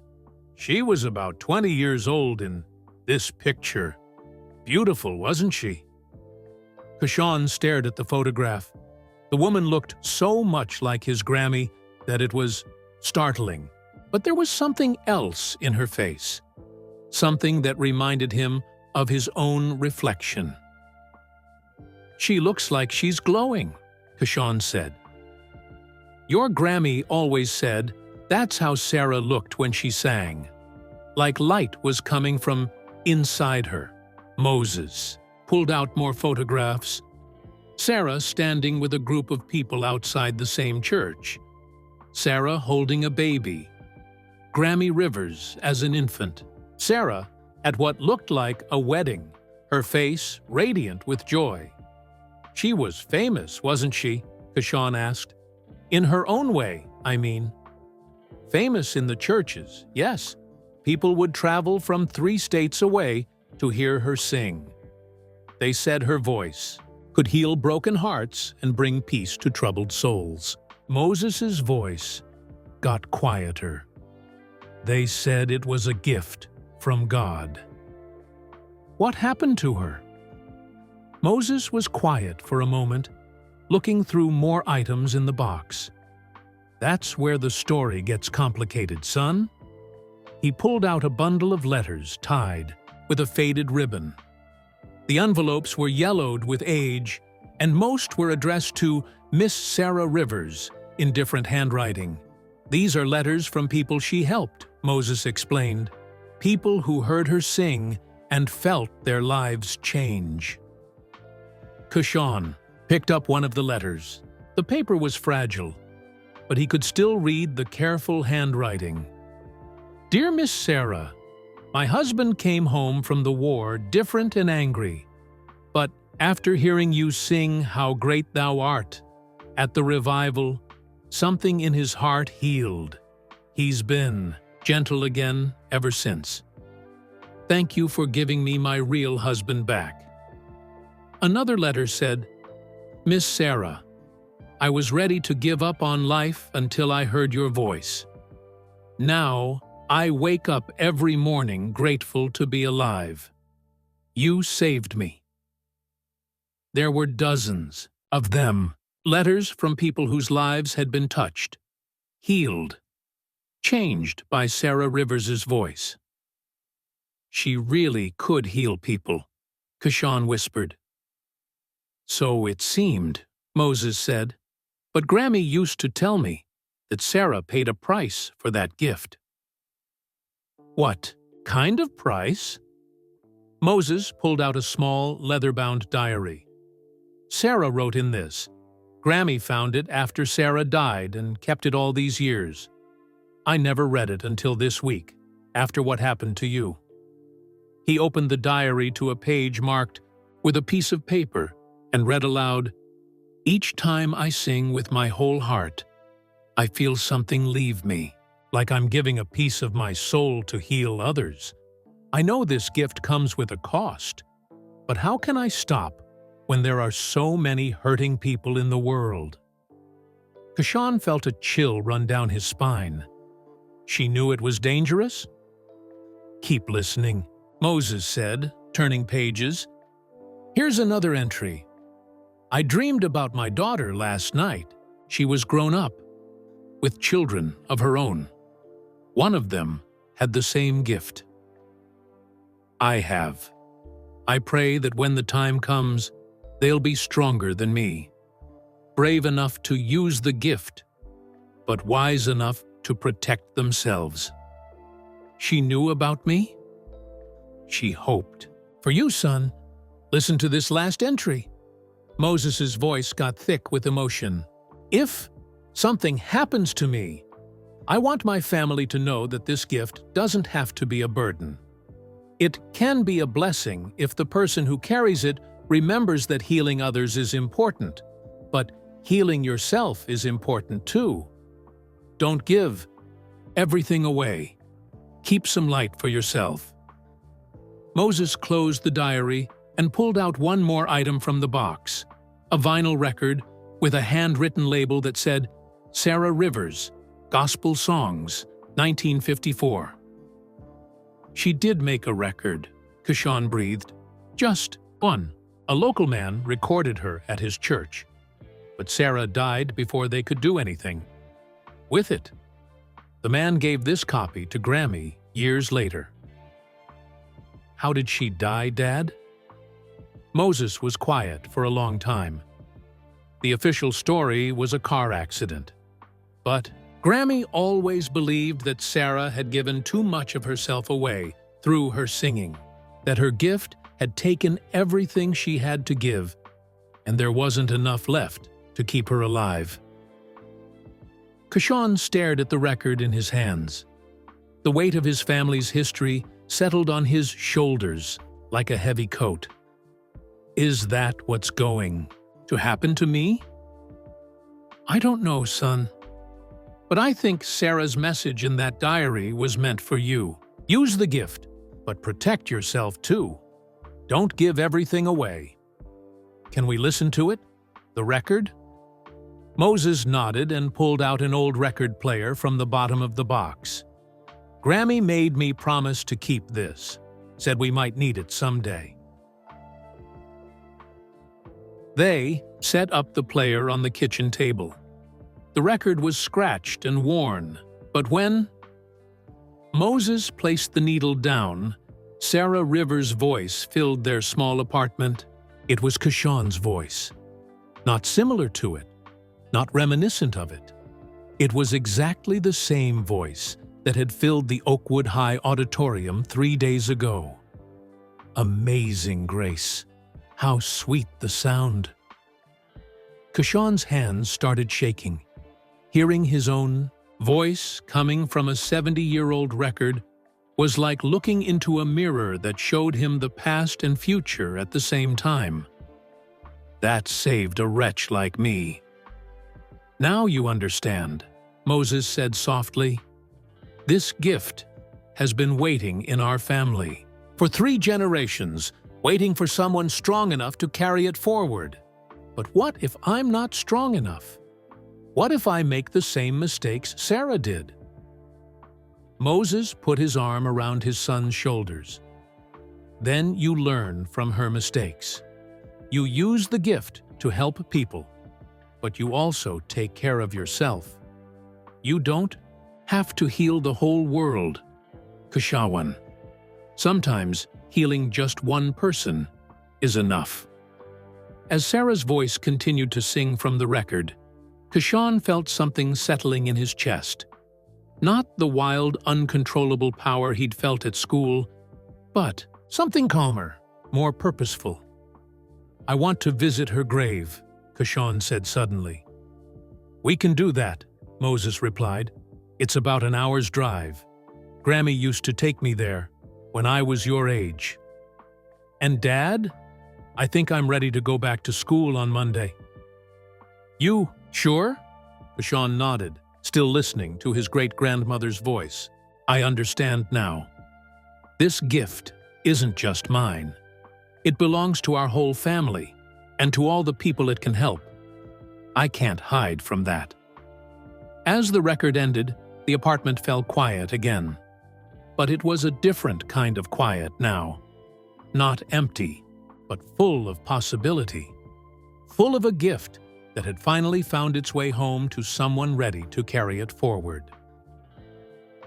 "She was about 20 years old in this picture. Beautiful, wasn't she?" Kashawn stared at the photograph. The woman looked so much like his Grammy that it was startling. But there was something else in her face, something that reminded him of his own reflection. "She looks like she's glowing," Kashawn said. "Your Grammy always said that's how Sarah looked when she sang. like light was coming from inside her. Moses pulled out more photographs. Sarah standing with a group of people outside the same church. Sarah holding a baby. Grammy Rivers as an infant. Sarah at what looked like a wedding, her face radiant with joy. She was famous, wasn't she? Kashawn asked. In her own way, I mean. Famous in the churches, yes. People would travel from 3 states away to hear her sing. They said her voice could heal broken hearts and bring peace to troubled souls. Moses' voice got quieter. They said it was a gift from God. What happened to her? Moses was quiet for a moment, looking through more items in the box. That's where the story gets complicated, son. He pulled out a bundle of letters tied with a faded ribbon. The envelopes were yellowed with age, and most were addressed to Miss Sarah Rivers in different handwriting. These are letters from people she helped, Moses explained. People who heard her sing and felt their lives change. Kashawn picked up one of the letters. The paper was fragile, but he could still read the careful handwriting. Dear Miss Sarah, my husband came home from the war different and angry, but after hearing you sing How Great Thou Art at the revival, something in his heart healed. He's been gentle again ever since. Thank you for giving me my real husband back. Another letter said, Miss Sarah, I was ready to give up on life until I heard your voice. Now, I wake up every morning grateful to be alive. You saved me. There were dozens of them, letters from people whose lives had been touched, healed, changed by Sarah Rivers' voice. She really could heal people, Kashawn whispered. So it seemed, Moses said, but Grammy used to tell me that Sarah paid a price for that gift. What kind of price? Moses pulled out a small, leather-bound diary. Sarah wrote in this. Grammy found it after Sarah died and kept it all these years. I never read it until this week, after what happened to you. He opened the diary to a page marked with a piece of paper and read aloud, Each time I sing with my whole heart, I feel something leave me, like I'm giving a piece of my soul to heal others. I know this gift comes with a cost, but how can I stop when there are so many hurting people in the world? Kashawn felt a chill run down his spine. She knew it was dangerous? Keep listening, Moses said, turning pages. Here's another entry. I dreamed about my daughter last night. She was grown up, with children of her own. One of them had the same gift. I have. I pray that when the time comes, they'll be stronger than me, brave enough to use the gift, but wise enough to protect themselves. She knew about me? She hoped. For you, son, listen to this last entry. Moses' voice got thick with emotion. If something happens to me, I want my family to know that this gift doesn't have to be a burden. It can be a blessing if the person who carries it remembers that healing others is important, but healing yourself is important too. Don't give everything away. Keep some light for yourself. Moses closed the diary and pulled out one more item from the box, a vinyl record with a handwritten label that said, Sarah Rivers, Gospel Songs, 1954. She did make a record, Kashawn breathed. Just one. A local man recorded her at his church. But Sarah died before they could do anything with it. The man gave this copy to Grammy years later. How did she die, Dad? Moses was quiet for a long time. The official story was a car accident. But Grammy always believed that Sarah had given too much of herself away through her singing, that her gift had taken everything she had to give, and there wasn't enough left to keep her alive. Kashawn stared at the record in his hands. The weight of his family's history settled on his shoulders like a heavy coat. Is that what's going to happen to me? I don't know, son. But I think Sarah's message in that diary was meant for you. Use the gift, but protect yourself too. Don't give everything away. Can we listen to it? The record? Moses nodded and pulled out an old record player from the bottom of the box. Grammy made me promise to keep this, said we might need it someday. They set up the player on the kitchen table. The record was scratched and worn, but when Moses placed the needle down, Sarah Rivers' voice filled their small apartment. It was Kashawn's voice. Not similar to it, not reminiscent of it. It was exactly the same voice that had filled the Oakwood High auditorium 3 days ago. Amazing grace. How sweet the sound. Kashawn's hands started shaking. Hearing his own voice coming from a 70-year-old record was like looking into a mirror that showed him the past and future at the same time. That saved a wretch like me. Now you understand, Moses said softly. This gift has been waiting in our family for 3 generations, waiting for someone strong enough to carry it forward. But what if I'm not strong enough? What if I make the same mistakes Sarah did? Moses put his arm around his son's shoulders. Then you learn from her mistakes. You use the gift to help people, but you also take care of yourself. You don't have to heal the whole world, Kashawn. Sometimes healing just one person is enough. As Sarah's voice continued to sing from the record, Kashawn felt something settling in his chest. Not the wild, uncontrollable power he'd felt at school, but something calmer, more purposeful. I want to visit her grave, Kashawn said suddenly. We can do that, Moses replied. It's about an hour's drive. Grammy used to take me there when I was your age. And Dad? I think I'm ready to go back to school on Monday. You sure? Kashawn nodded, still listening to his great-grandmother's voice. I understand now. This gift isn't just mine. It belongs to our whole family and to all the people it can help. I can't hide from that. As the record ended, the apartment fell quiet again. But it was a different kind of quiet now. Not empty, but full of possibility. Full of a gift that had finally found its way home to someone ready to carry it forward.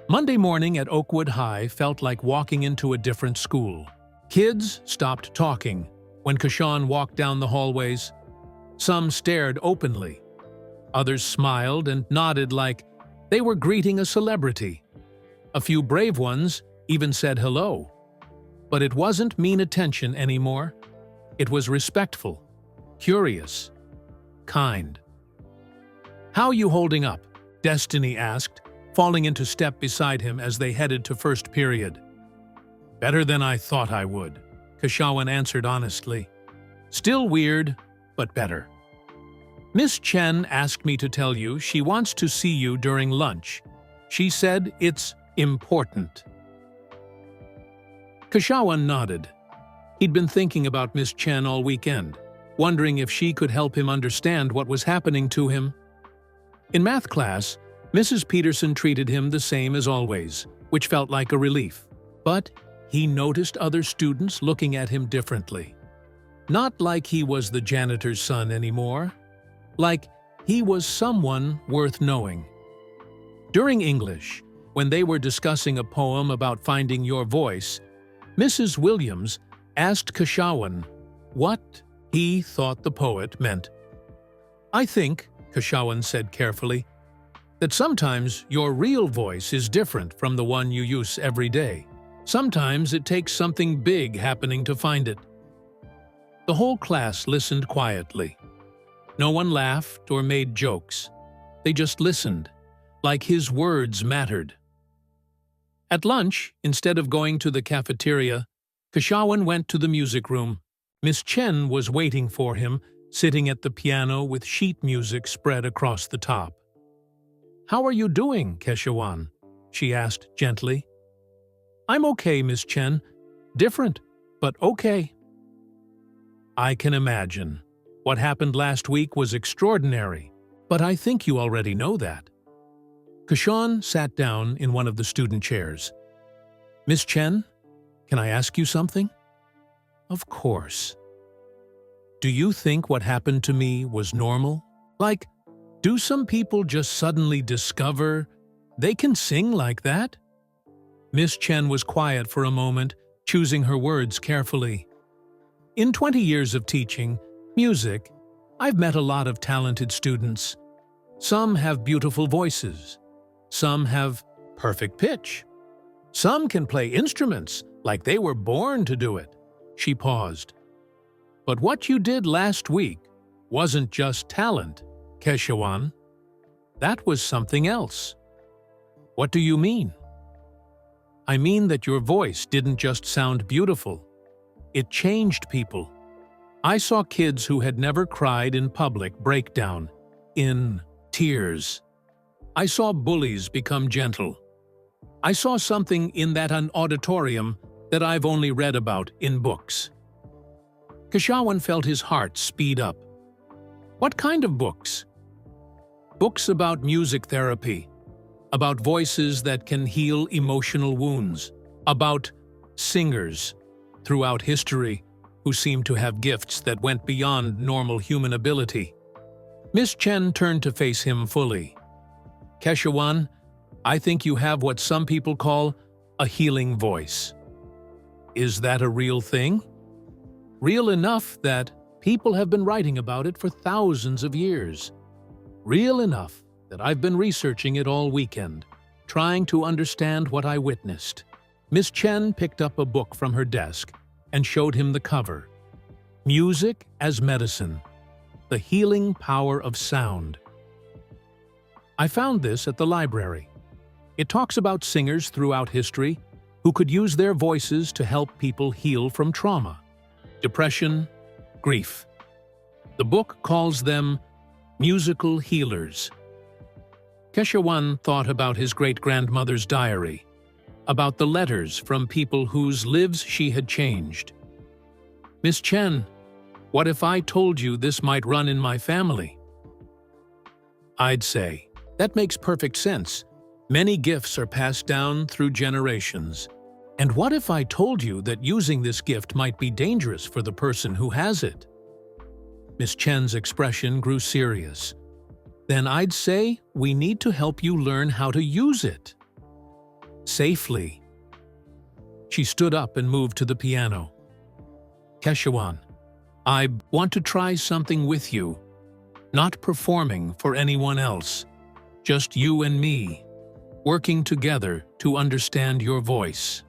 Monday morning at Oakwood High felt like walking into a different school. Kids stopped talking when Kashawn walked down the hallways. Some stared openly. Others smiled and nodded like they were greeting a celebrity. A few brave ones even said hello. But it wasn't mean attention anymore. It was respectful, curious, kind. How you holding up? Destiny asked, falling into step beside him as they headed to first period. Better than I thought I would, Kashawn answered honestly. Still weird, but better. Miss Chen asked me to tell you she wants to see you during lunch. She said it's important. Kashawn nodded. He'd been thinking about Miss Chen all weekend, wondering if she could help him understand what was happening to him. In math class, Mrs. Peterson treated him the same as always, which felt like a relief. But he noticed other students looking at him differently. Not like he was the janitor's son anymore. Like he was someone worth knowing. During English, when they were discussing a poem about finding your voice, Mrs. Williams asked Kashawn what he thought the poet meant. I think, Kashawn said carefully, That sometimes your real voice is different from the one you use every day. Sometimes it takes something big happening to find it. The whole class listened quietly. No one laughed or made jokes. They just listened, like his words mattered. At lunch, instead of going to the cafeteria, Kashawan went to the music room. Miss Chen was waiting for him, sitting at the piano with sheet music spread across the top. "How are you doing, Kashawan?" she asked gently. "I'm okay, Miss Chen. Different, but okay." "I can imagine. What happened last week was extraordinary, but I think you already know that." Kashawn sat down in one of the student chairs. "Miss Chen, can I ask you something?" "Of course." "Do you think what happened to me was normal? Like, do some people just suddenly discover they can sing like that?" Miss Chen was quiet for a moment, choosing her words carefully. "In 20 years of teaching music, I've met a lot of talented students. Some have beautiful voices. Some have perfect pitch. Some can play instruments like they were born to do it." She paused. "But what you did last week wasn't just talent, Keshawan. That was something else." "What do you mean?" "I mean that your voice didn't just sound beautiful. It changed people. I saw kids who had never cried in public break down, in tears. I saw bullies become gentle. I saw something in that auditorium that I've only read about in books." Kashawan felt his heart speed up. "What kind of books?" "Books about music therapy, about voices that can heal emotional wounds, about singers throughout history who seemed to have gifts that went beyond normal human ability." Miss Chen turned to face him fully. "Keshawan, I think you have what some people call a healing voice." "Is that a real thing?" "Real enough that people have been writing about it for thousands of years. Real enough that I've been researching it all weekend, trying to understand what I witnessed." Miss Chen picked up a book from her desk and showed him the cover. "Music as Medicine: The Healing Power of Sound." "I found this at the library. It talks about singers throughout history who could use their voices to help people heal from trauma, depression, grief. The book calls them musical healers." Keshawan thought about his great-grandmother's diary, about the letters from people whose lives she had changed. "Miss Chen, what if I told you this might run in my family?" "I'd say, that makes perfect sense. Many gifts are passed down through generations. And what if I told you that using this gift might be dangerous for the person who has it?" Miss Chen's expression grew serious. "Then I'd say we need to help you learn how to use it safely." She stood up and moved to the piano. "Keshawan, I want to try something with you. Not performing for anyone else. Just you and me, working together to understand your voice."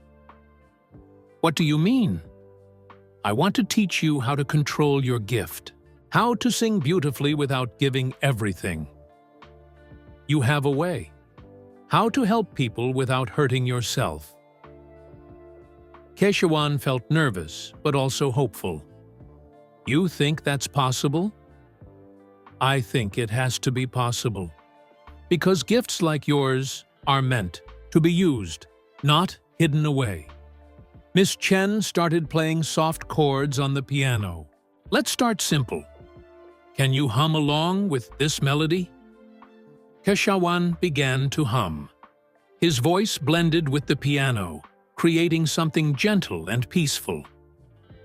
"What do you mean?" "I want to teach you how to control your gift, how to sing beautifully without giving everything. You have a way. How to help people without hurting yourself." Keshawan felt nervous, but also hopeful. "You think that's possible?" "I think it has to be possible. Because gifts like yours are meant to be used, not hidden away." Miss Chen started playing soft chords on the piano. "Let's start simple. Can you hum along with this melody?" Keshawan began to hum. His voice blended with the piano, creating something gentle and peaceful.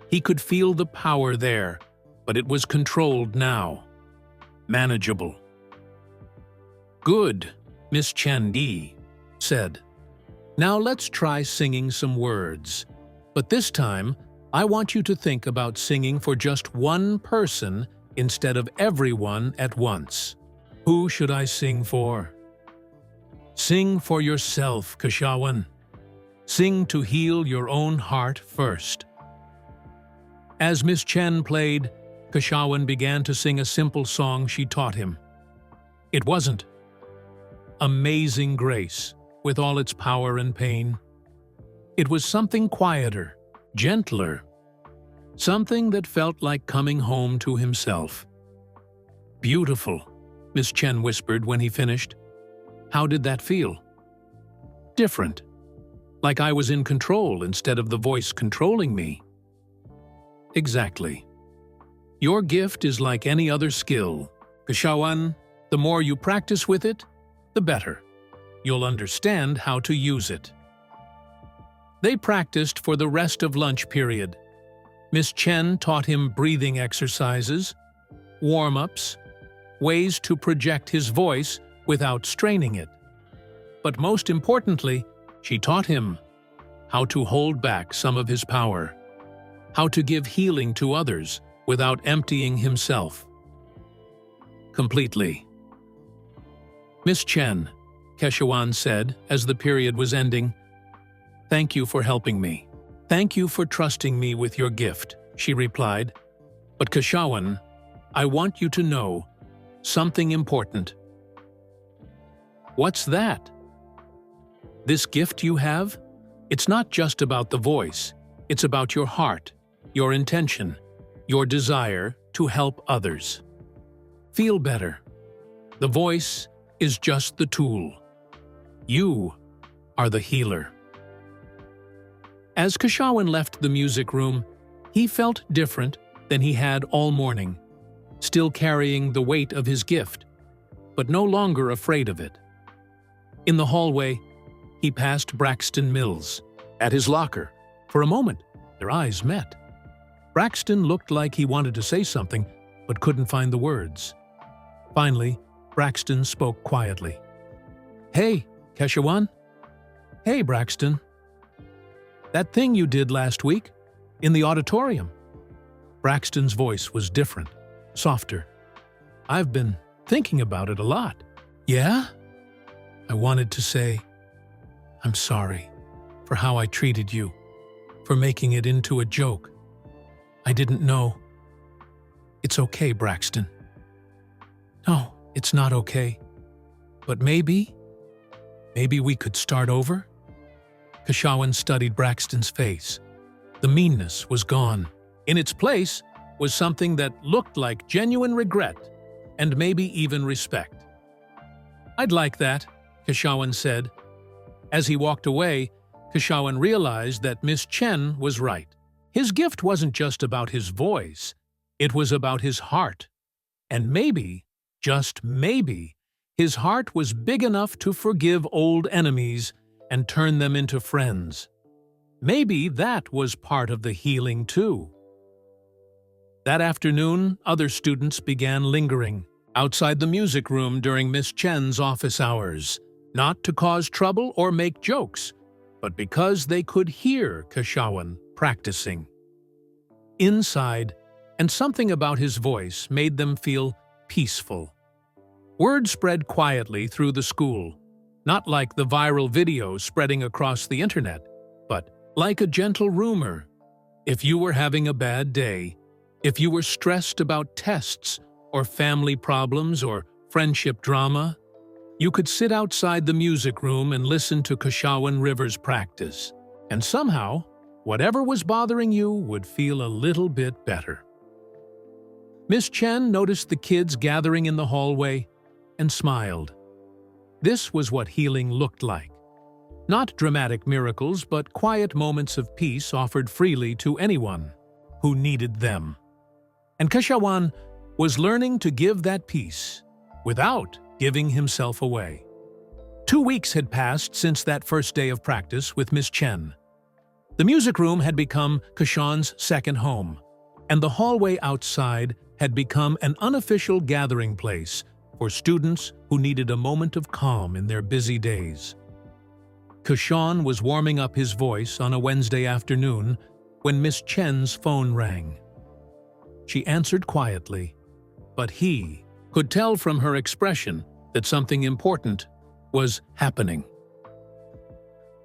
He could feel the power there, but it was controlled now. Manageable. "Good," Miss Chen said. "Now let's try singing some words. But this time, I want you to think about singing for just one person instead of everyone at once. Who should I sing for?" Sing for yourself, Kashawan. Sing to heal your own heart first. As Miss Chen played, Kashawan began to sing a simple song she taught him. It wasn't Amazing Grace, with all its power and pain. It was something quieter, gentler, something that felt like coming home to himself. Beautiful, Miss Chen whispered when he finished. How did that feel? Different. Like I was in control instead of the voice controlling me. Exactly. Your gift is like any other skill. Kashawan, the more you practice with it, the better. You'll understand how to use it. They practiced for the rest of lunch period. Miss Chen taught him breathing exercises, warm-ups, ways to project his voice without straining it. But most importantly, she taught him how to hold back some of his power, how to give healing to others without emptying himself completely. Miss Chen, Kashawan said as the period was ending, "Thank you for helping me. Thank you for trusting me with your gift," she replied. "But Kashawan, I want you to know something important." "What's that?" "This gift you have, it's not just about the voice, it's about your heart, your intention, your desire to help others. Feel better. The voice is just the tool. You are the healer." As Kashawan left the music room, he felt different than he had all morning, still carrying the weight of his gift, but no longer afraid of it. In the hallway, he passed Braxton Mills. At his locker, for a moment, their eyes met. Braxton looked like he wanted to say something, but couldn't find the words. Finally, Braxton spoke quietly. "Hey, Kashawan?" "Hey, Braxton. That thing you did last week, in the auditorium." Braxton's voice was different, softer. "I've been thinking about it a lot." "Yeah?" "I wanted to say, I'm sorry for how I treated you, for making it into a joke. I didn't know." "It's okay, Braxton." "No, it's not okay. But maybe we could start over?" Kashawan studied Braxton's face. The meanness was gone. In its place was something that looked like genuine regret and maybe even respect. "I'd like that," Kashawan said. As he walked away, Kashawan realized that Miss Chen was right. His gift wasn't just about his voice, it was about his heart. And maybe, just maybe, his heart was big enough to forgive old enemies and turn them into friends. Maybe that was part of the healing too. That afternoon, other students began lingering outside the music room during Miss Chen's office hours, not to cause trouble or make jokes, but because they could hear Kashawan practicing. Inside, and something about his voice made them feel peaceful. Word spread quietly through the school, not like the viral videos spreading across the internet, but like a gentle rumor. If you were having a bad day, if you were stressed about tests or family problems or friendship drama, you could sit outside the music room and listen to Kashawan Rivers practice, and somehow, whatever was bothering you would feel a little bit better. Miss Chen noticed the kids gathering in the hallway and smiled. This was what healing looked like. Not dramatic miracles, but quiet moments of peace offered freely to anyone who needed them. And Kashawan was learning to give that peace without giving himself away. 2 weeks had passed since that first day of practice with Miss Chen. The music room had become Kashawan's second home, and the hallway outside had become an unofficial gathering place for students who needed a moment of calm in their busy days. Kashawan was warming up his voice on a Wednesday afternoon when Miss Chen's phone rang. She answered quietly, but he could tell from her expression that something important was happening.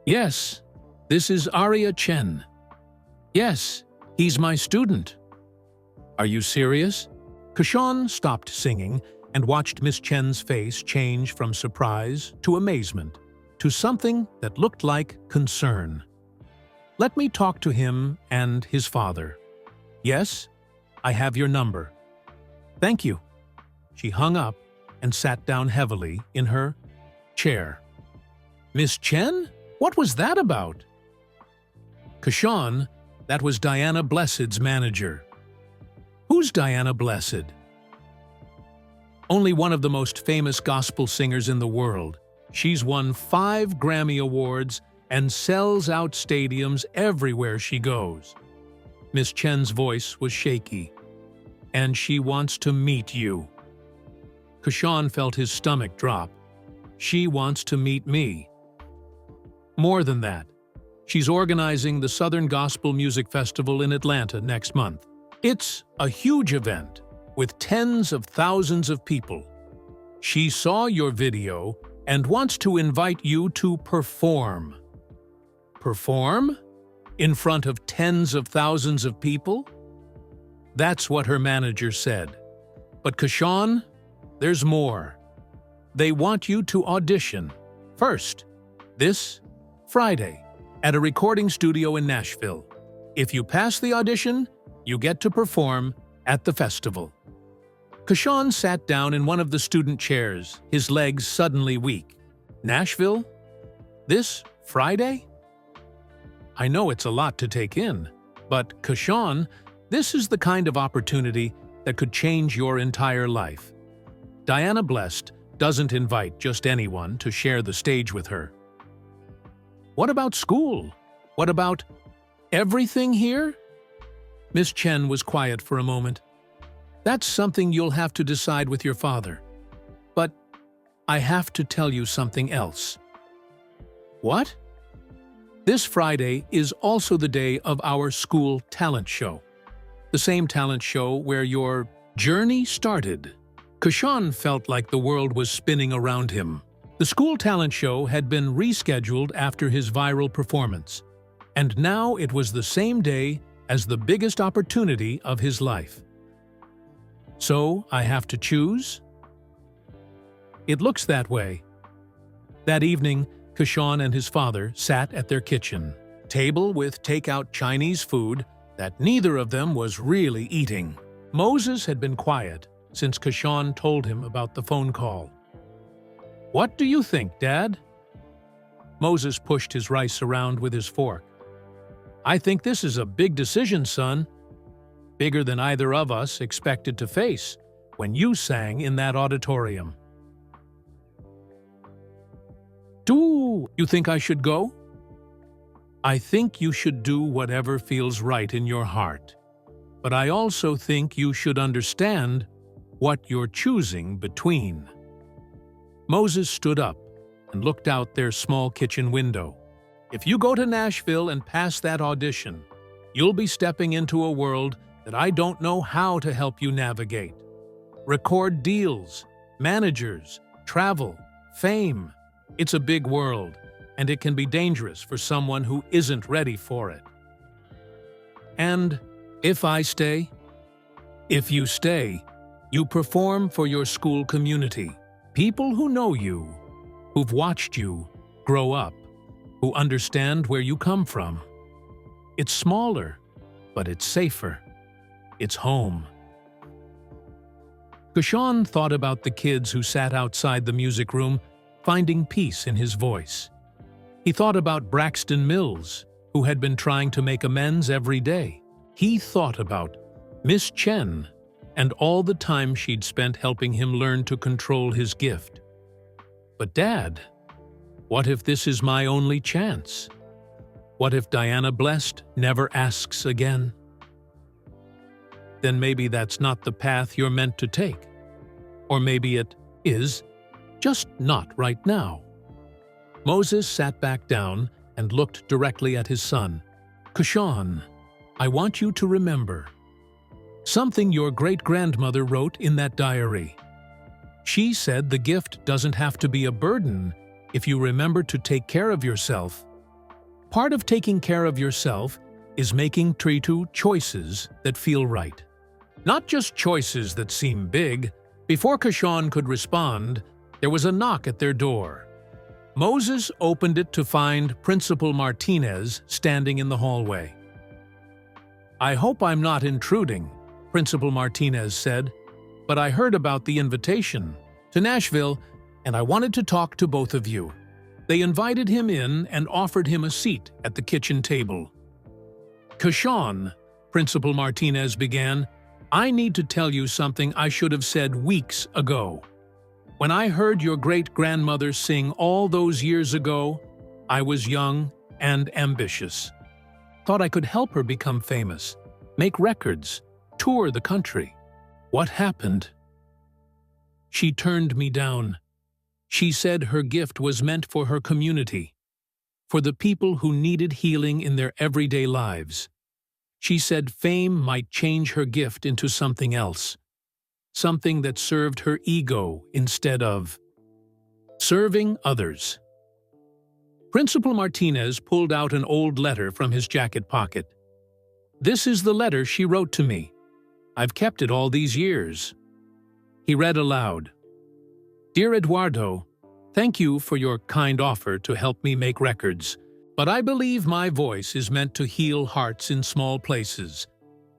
"Yes, this is Arya Chen. Yes, he's my student." "Are you serious?" Kashan stopped singing and watched Miss Chen's face change from surprise to amazement to something that looked like concern. "Let me talk to him and his father." "Yes, I have your number." "Thank you." She hung up and sat down heavily in her chair. "Miss Chen? What was that about?" "Kashan, that was Diana Blessed's manager." "Who's Diana Blessed?" "Only one of the most famous gospel singers in the world. She's won 5 Grammy Awards and sells out stadiums everywhere she goes." Miss Chen's voice was shaky. "And she wants to meet you." Kashan felt his stomach drop. "She wants to meet me." "More than that. She's organizing the Southern Gospel Music Festival in Atlanta next month. It's a huge event with tens of thousands of people. She saw your video and wants to invite you to perform." "Perform? In front of tens of thousands of people?" That's what her manager said. "But Kashan, there's more. They want you to audition first, this Friday, at a recording studio in Nashville. If you pass the audition, you get to perform at the festival." Kashan sat down in one of the student chairs, his legs suddenly weak. "Nashville? This Friday?" "I know it's a lot to take in, but Kashan, this is the kind of opportunity that could change your entire life. Diana Blessed doesn't invite just anyone to share the stage with her." "What about school? What about everything here?" Miss Chen was quiet for a moment. "That's something you'll have to decide with your father. But I have to tell you something else." "What?" "This Friday is also the day of our school talent show. The same talent show where your journey started." Kashan felt like the world was spinning around him. The school talent show had been rescheduled after his viral performance, and now it was the same day as the biggest opportunity of his life. "So I have to choose?" "It looks that way." That evening, Kashan and his father sat at their kitchen table with takeout Chinese food that neither of them was really eating. Moses had been quiet since Kashan told him about the phone call. "What do you think, Dad?" Moses pushed his rice around with his fork. "I think this is a big decision, son. Bigger than either of us expected to face when you sang in that auditorium." "Do you think I should go?" "I think you should do whatever feels right in your heart. But I also think you should understand what you're choosing between." Moses stood up and looked out their small kitchen window. "If you go to Nashville and pass that audition, you'll be stepping into a world that I don't know how to help you navigate. Record deals, managers, travel, fame. It's a big world, and it can be dangerous for someone who isn't ready for it. And if I stay? If you stay, you perform for your school community. People who know you, who've watched you grow up, who understand where you come from. It's smaller, but it's safer. It's home." Kashan thought about the kids who sat outside the music room, finding peace in his voice. He thought about Braxton Mills, who had been trying to make amends every day. He thought about Miss Chen and all the time she'd spent helping him learn to control his gift. "But Dad, what if this is my only chance? What if Diana Blessed never asks again?" "Then maybe that's not the path you're meant to take. Or maybe it is, just not right now." Moses sat back down and looked directly at his son. "Kashan, I want you to remember something your great-grandmother wrote in that diary. She said the gift doesn't have to be a burden if you remember to take care of yourself. Part of taking care of yourself is making two choices that feel right. Not just choices that seem big. Before Kashawn could respond, there was a knock at their door. Moses opened it to find Principal Martinez standing in the hallway. "I hope I'm not intruding," Principal Martinez said, "but I heard about the invitation to Nashville, and I wanted to talk to both of you." They invited him in and offered him a seat at the kitchen table. "Kashawn," Principal Martinez began, "I need to tell you something I should have said weeks ago. When I heard your great-grandmother sing all those years ago, I was young and ambitious. Thought I could help her become famous, make records, tour the country. What happened? She turned me down. She said her gift was meant for her community, for the people who needed healing in their everyday lives. She said fame might change her gift into something else, something that served her ego instead of serving others." Principal Martinez pulled out an old letter from his jacket pocket. "This is the letter she wrote to me. I've kept it all these years." He read aloud, "Dear Eduardo, thank you for your kind offer to help me make records, but I believe my voice is meant to heal hearts in small places,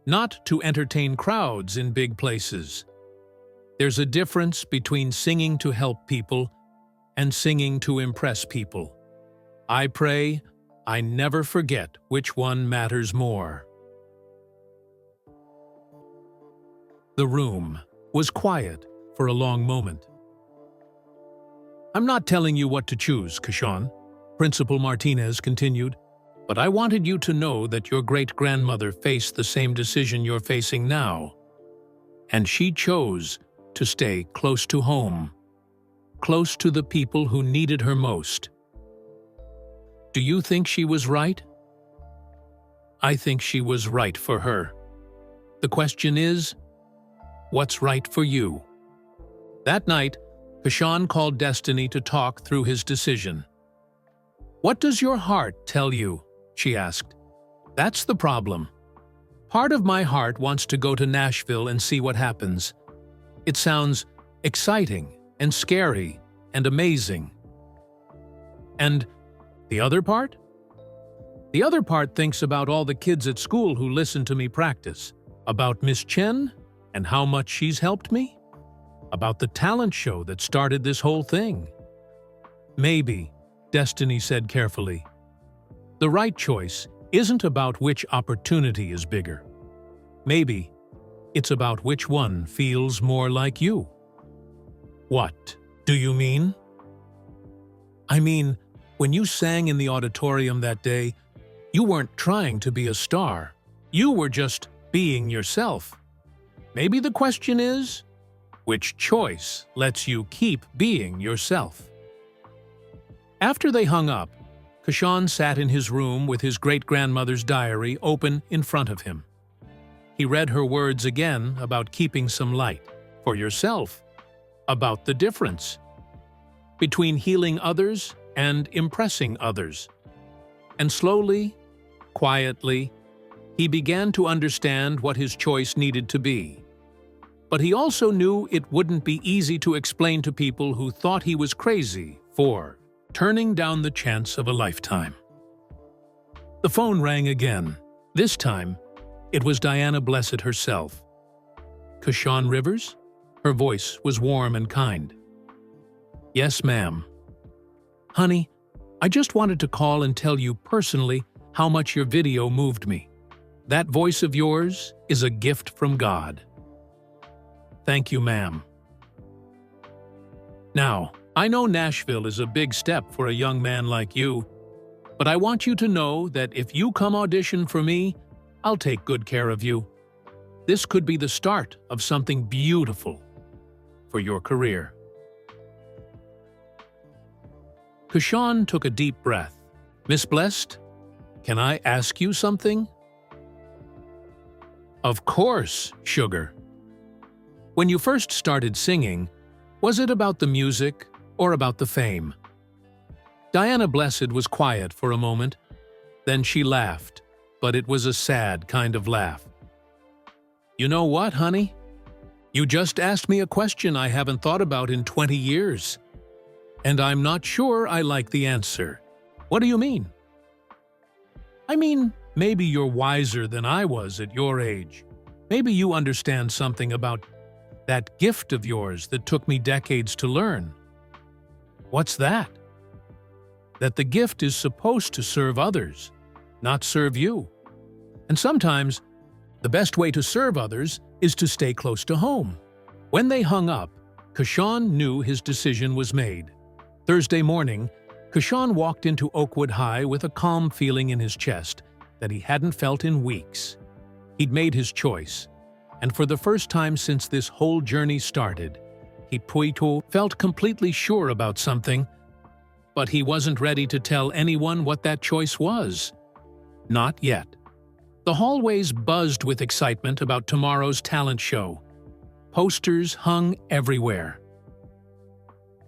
not to entertain crowds in big places. There's a difference between singing to help people and singing to impress people. I pray I never forget which one matters more." The room was quiet for a long moment. "I'm not telling you what to choose, Kashawn," Principal Martinez continued, "but I wanted you to know that your great-grandmother faced the same decision you're facing now. And she chose to stay close to home, close to the people who needed her most. Do you think she was right? I think she was right for her. The question is, what's right for you?" That night, Kashawn called Destiny to talk through his decision. "What does your heart tell you?" she asked. "That's the problem. Part of my heart wants to go to Nashville and see what happens. It sounds exciting and scary and amazing. And the other part? The other part thinks about all the kids at school who listen to me practice, about Miss Chen and how much she's helped me, about the talent show that started this whole thing. Maybe," Destiny said carefully, "the right choice isn't about which opportunity is bigger. Maybe it's about which one feels more like you." "What do you mean?" "I mean, when you sang in the auditorium that day, you weren't trying to be a star. You were just being yourself. Maybe the question is, which choice lets you keep being yourself?" After they hung up, Kashawn sat in his room with his great-grandmother's diary open in front of him. He read her words again about keeping some light for yourself, about the difference between healing others and impressing others. And slowly, quietly, he began to understand what his choice needed to be. But he also knew it wouldn't be easy to explain to people who thought he was crazy for turning down the chance of a lifetime. The phone rang again. This time, it was Diana Blessed herself. "Kashawn Rivers?" Her voice was warm and kind. "Yes, ma'am." "Honey, I just wanted to call and tell you personally how much your video moved me. That voice of yours is a gift from God." "Thank you, ma'am." "Now, I know Nashville is a big step for a young man like you, but I want you to know that if you come audition for me, I'll take good care of you. This could be the start of something beautiful for your career." Kashawn took a deep breath. "Miss Blessed, can I ask you something?" "Of course, sugar." "When you first started singing, was it about the music or about the fame?" Diana Blessed was quiet for a moment. Then she laughed, but it was a sad kind of laugh. "You know what, honey? You just asked me a question I haven't thought about in 20 years. And I'm not sure I like the answer." "What do you mean?" "I mean, maybe you're wiser than I was at your age. Maybe you understand something about that gift of yours that took me decades to learn." "What's that?" "That the gift is supposed to serve others, not serve you. And sometimes, the best way to serve others is to stay close to home." When they hung up, Kashawn knew his decision was made. Thursday morning, Kashawn walked into Oakwood High with a calm feeling in his chest that he hadn't felt in weeks. He'd made his choice, and for the first time since this whole journey started, he felt completely sure about something, but he wasn't ready to tell anyone what that choice was. Not yet. The hallways buzzed with excitement about tomorrow's talent show. Posters hung everywhere.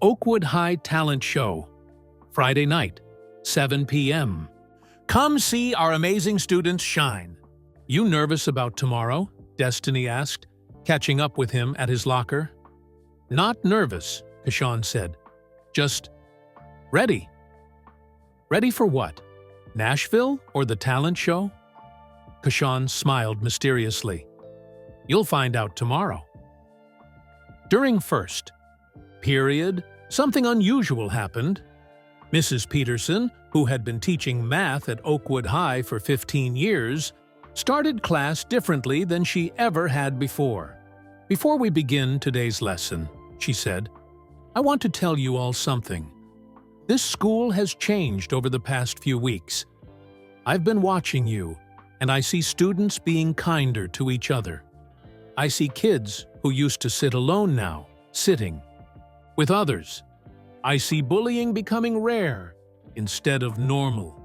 Oakwood High Talent Show, Friday night, 7 p.m. Come see our amazing students shine. "You nervous about tomorrow?" Destiny asked, catching up with him at his locker. "Not nervous," Kashawn said. "Just ready." "Ready for what? Nashville or the talent show?" Kashawn smiled mysteriously. "You'll find out tomorrow." During first period, something unusual happened. Mrs. Peterson, who had been teaching math at Oakwood High for 15 years, started class differently than she ever had before. "Before we begin today's lesson," she said, "I want to tell you all something. This school has changed over the past few weeks. I've been watching you, and I see students being kinder to each other. I see kids who used to sit alone now, sitting with others. I see bullying becoming rare instead of normal."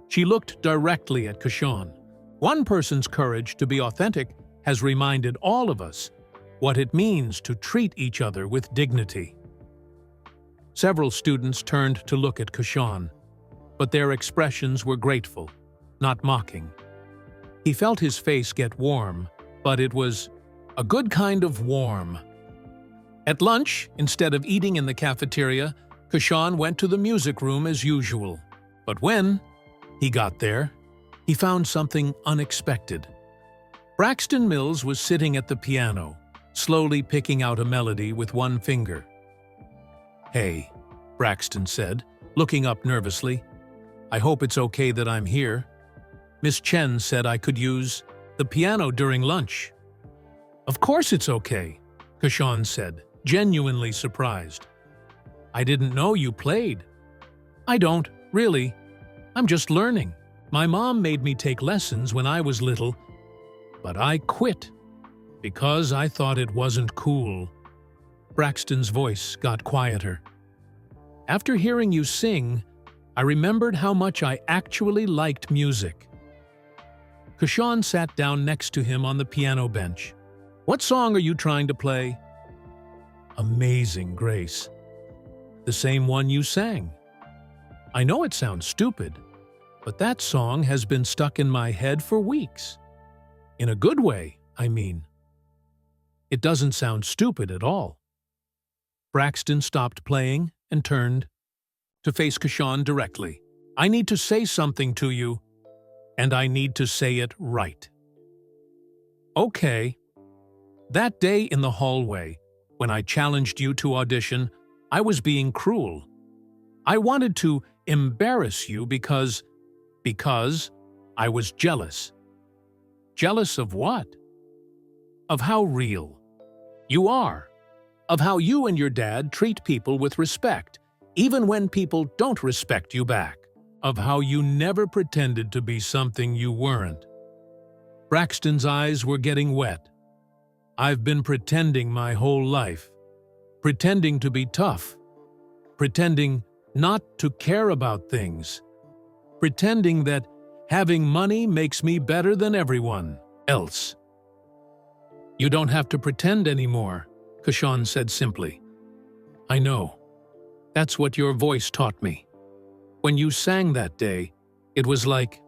She looked directly at Kashawn. "One person's courage to be authentic has reminded all of us what it means to treat each other with dignity." Several students turned to look at Kashawn, but their expressions were grateful, not mocking. He felt his face get warm, but it was a good kind of warm. At lunch, instead of eating in the cafeteria, Kashawn went to the music room as usual. But when he got there, he found something unexpected. Braxton Mills was sitting at the piano, slowly picking out a melody with one finger. "Hey," Braxton said, looking up nervously. "I hope it's okay that I'm here. Miss Chen said I could use the piano during lunch." "Of course it's okay," Kashawn said, genuinely surprised. "I didn't know you played." "I don't, really. I'm just learning. My mom made me take lessons when I was little, but I quit because I thought it wasn't cool." Braxton's voice got quieter. "After hearing you sing, I remembered how much I actually liked music." Kashawn sat down next to him on the piano bench. "What song are you trying to play?" "Amazing Grace." "The same one you sang." "I know it sounds stupid, but that song has been stuck in my head for weeks. In a good way, I mean. It doesn't sound stupid at all." Braxton stopped playing and turned to face Kashawn directly. "I need to say something to you, and I need to say it right." "Okay." "That day in the hallway, when I challenged you to audition, I was being cruel. I wanted to embarrass you because I was jealous." "Jealous of what?" "Of how real you are. Of how you and your dad treat people with respect, even when people don't respect you back. Of how you never pretended to be something you weren't." Braxton's eyes were getting wet. "I've been pretending my whole life. Pretending to be tough. Pretending not to care about things. Pretending that having money makes me better than everyone else." "You don't have to pretend anymore," Kashawn said simply. "I know. That's what your voice taught me." When you sang that day, it was like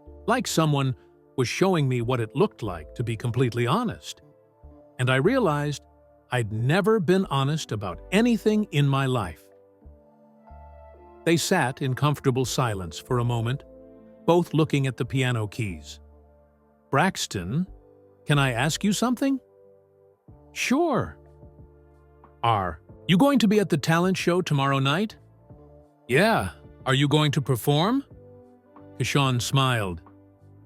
someone was showing me what it looked like to be completely honest. And I realized I'd never been honest about anything in my life. They sat in comfortable silence for a moment, both looking at the piano keys. Braxton, can I ask you something? Sure. Are you going to be at the talent show tomorrow night? Yeah. Are you going to perform? Kashawn smiled.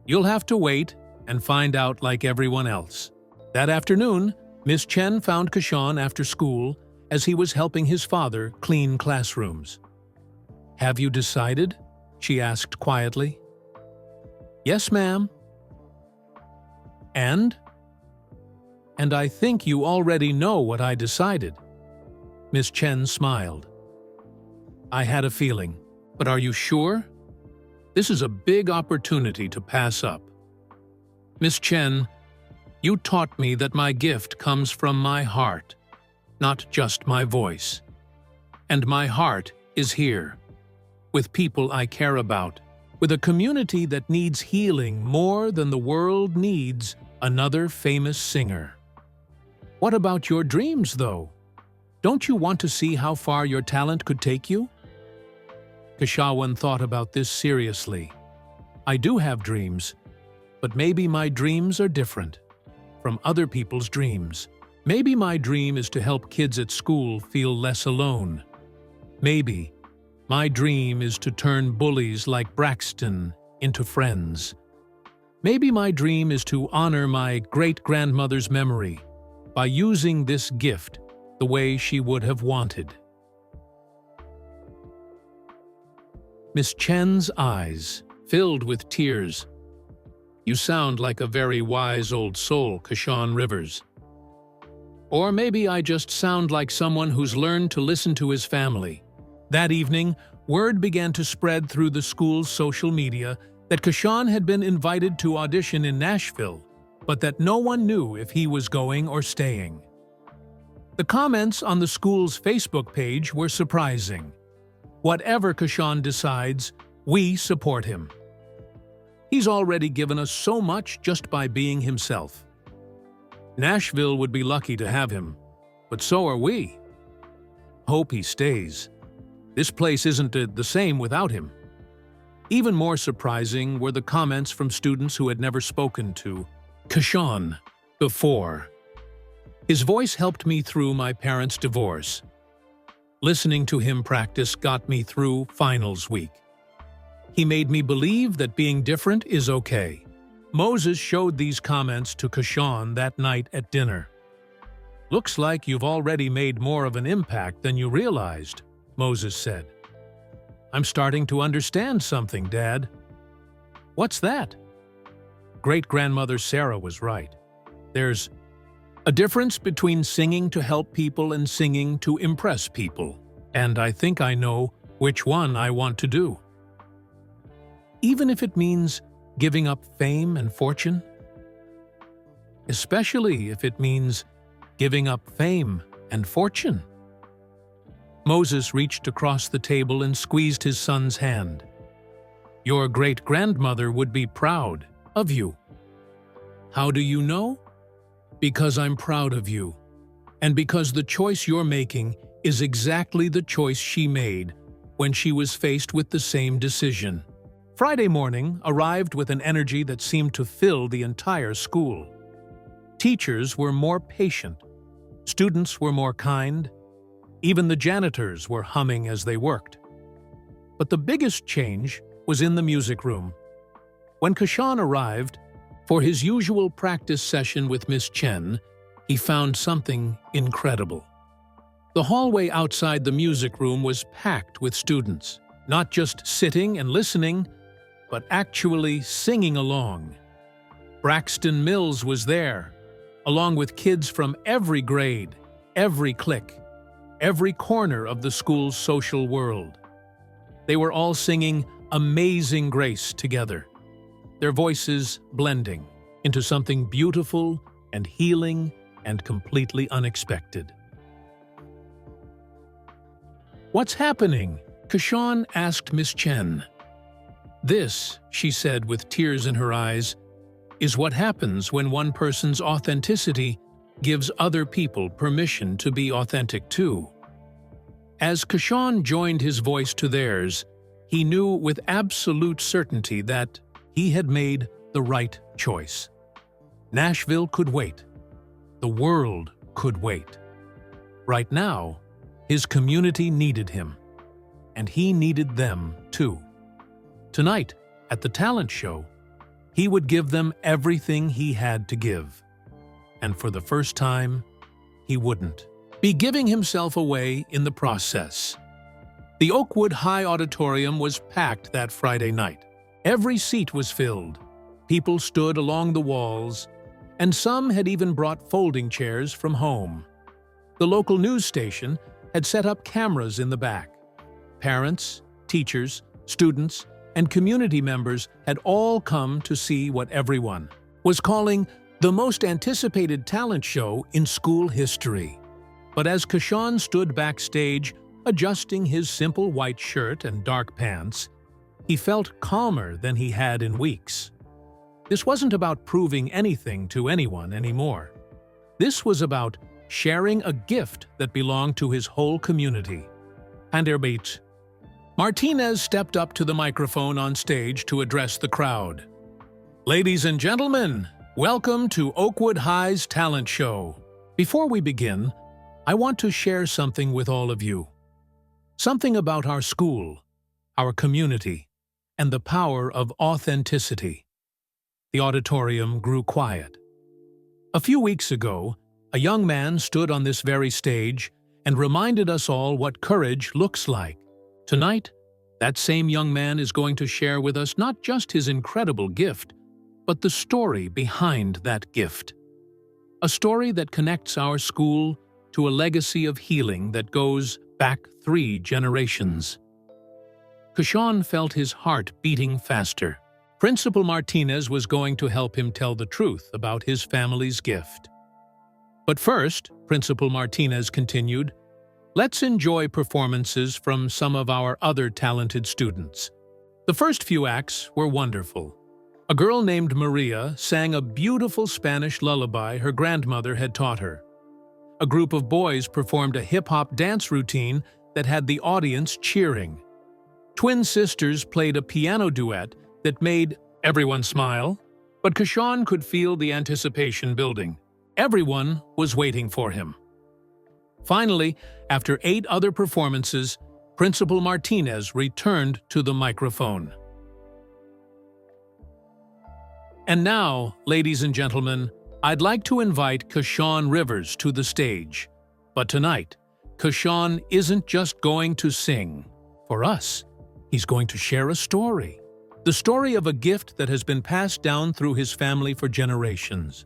You'll have to wait and find out like everyone else. That afternoon, Miss Chen found Kashawn after school as he was helping his father clean classrooms. Have you decided? She asked quietly. Yes, ma'am. And I think you already know what I decided. Miss Chen smiled. I had a feeling, but are you sure? This is a big opportunity to pass up. Miss Chen, you taught me that my gift comes from my heart, not just my voice. And my heart is here, with people I care about, with a community that needs healing more than the world needs another famous singer. What about your dreams, though? Don't you want to see how far your talent could take you? Kashawan thought about this seriously. I do have dreams, but maybe my dreams are different from other people's dreams. Maybe my dream is to help kids at school feel less alone. Maybe my dream is to turn bullies like Braxton into friends. Maybe my dream is to honor my great-grandmother's memory by using this gift the way she would have wanted. Miss Chen's eyes filled with tears. You sound like a very wise old soul, Kashawn Rivers. Or maybe I just sound like someone who's learned to listen to his family. That evening, word began to spread through the school's social media that Kashawn had been invited to audition in Nashville, but that no one knew if he was going or staying. The comments on the school's Facebook page were surprising. Whatever Kashawn decides, we support him. He's already given us so much just by being himself. Nashville would be lucky to have him, but so are we. Hope he stays. This place isn't the same without him. Even more surprising were the comments from students who had never spoken to Kashawn before. His voice helped me through my parents' divorce. Listening to him practice got me through finals week. He made me believe that being different is okay. Moses showed these comments to Kashawn that night at dinner. Looks like you've already made more of an impact than you realized, Moses said. I'm starting to understand something, Dad. What's that? Great-grandmother Sarah was right. There's a difference between singing to help people and singing to impress people, and I think I know which one I want to do. Even if it means giving up fame and fortune? Especially if it means giving up fame and fortune. Moses reached across the table and squeezed his son's hand. Your great-grandmother would be proud of you. How do you know? Because I'm proud of you, and because the choice you're making is exactly the choice she made when she was faced with the same decision. Friday morning arrived with an energy that seemed to fill the entire school. Teachers were more patient. Students were more kind. Even the janitors were humming as they worked. But the biggest change was in the music room. When Kashawn arrived, for his usual practice session with Miss Chen, he found something incredible. The hallway outside the music room was packed with students, not just sitting and listening, but actually singing along. Braxton Mills was there, along with kids from every grade, every clique, every corner of the school's social world. They were all singing Amazing Grace together, their voices blending into something beautiful and healing and completely unexpected. What's happening? Kashawn asked Miss Chen. This, she said with tears in her eyes, is what happens when one person's authenticity gives other people permission to be authentic too. As Kashawn joined his voice to theirs, he knew with absolute certainty that he had made the right choice. Nashville could wait. The world could wait. Right now, his community needed him, and he needed them too. Tonight, at the talent show, he would give them everything he had to give. And for the first time, he wouldn't be giving himself away in the process. The Oakwood High Auditorium was packed that Friday night. Every seat was filled. People stood along the walls, and some had even brought folding chairs from home. The local news station had set up cameras in the back. Parents, teachers, students, and community members had all come to see what everyone was calling the most anticipated talent show in school history. But as Kashawn stood backstage, adjusting his simple white shirt and dark pants, he felt calmer than he had in weeks. This wasn't about proving anything to anyone anymore. This was about sharing a gift that belonged to his whole community. Handerbeit. Martinez stepped up to the microphone on stage to address the crowd. Ladies and gentlemen, welcome to Oakwood High's talent show. Before we begin, I want to share something with all of you. Something about our school, our community, and the power of authenticity. The auditorium grew quiet. A few weeks ago, a young man stood on this very stage and reminded us all what courage looks like. Tonight, that same young man is going to share with us not just his incredible gift, but the story behind that gift. A story that connects our school to a legacy of healing that goes back 3 generations. Kashawn felt his heart beating faster. Principal Martinez was going to help him tell the truth about his family's gift. But first, Principal Martinez continued, let's enjoy performances from some of our other talented students. The first few acts were wonderful. A girl named Maria sang a beautiful Spanish lullaby her grandmother had taught her. A group of boys performed a hip-hop dance routine that had the audience cheering. Twin sisters played a piano duet that made everyone smile, but Kashawn could feel the anticipation building. Everyone was waiting for him. Finally, after 8 other performances, Principal Martinez returned to the microphone. And now, ladies and gentlemen, I'd like to invite Kashawn Rivers to the stage. But tonight, Kashawn isn't just going to sing. For us, he's going to share a story. The story of a gift that has been passed down through his family for generations.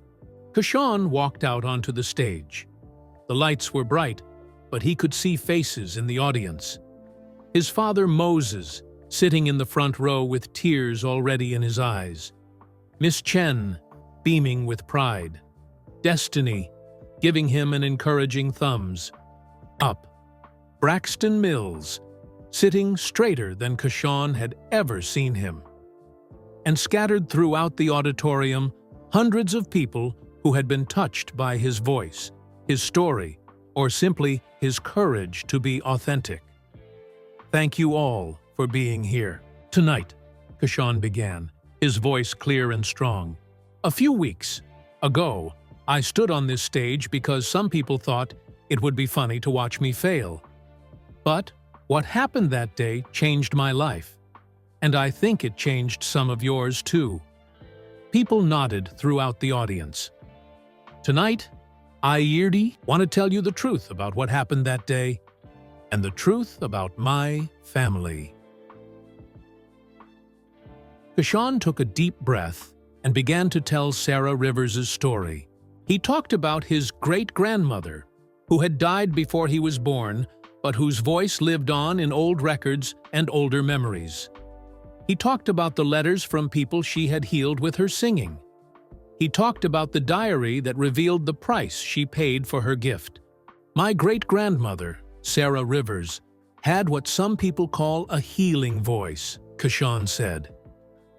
Kashawn walked out onto the stage. The lights were bright, but he could see faces in the audience. His father Moses, sitting in the front row with tears already in his eyes. Miss Chen, beaming with pride. Destiny, giving him an encouraging thumbs up. Braxton Mills, sitting straighter than Kashawn had ever seen him. And scattered throughout the auditorium, hundreds of people who had been touched by his voice, his story, or simply his courage to be authentic. Thank you all for being here. Tonight, Kashawn began, his voice clear and strong. A few weeks ago, I stood on this stage because some people thought it would be funny to watch me fail. But what happened that day changed my life, and I think it changed some of yours too. People nodded throughout the audience. Tonight, I really want to tell you the truth about what happened that day, and the truth about my family. Kashawn took a deep breath and began to tell Sarah Rivers' story. He talked about his great-grandmother, who had died before he was born, but whose voice lived on in old records and older memories. He talked about the letters from people she had healed with her singing. He talked about the diary that revealed the price she paid for her gift. My great-grandmother, Sarah Rivers, had what some people call a healing voice, Kashawn said.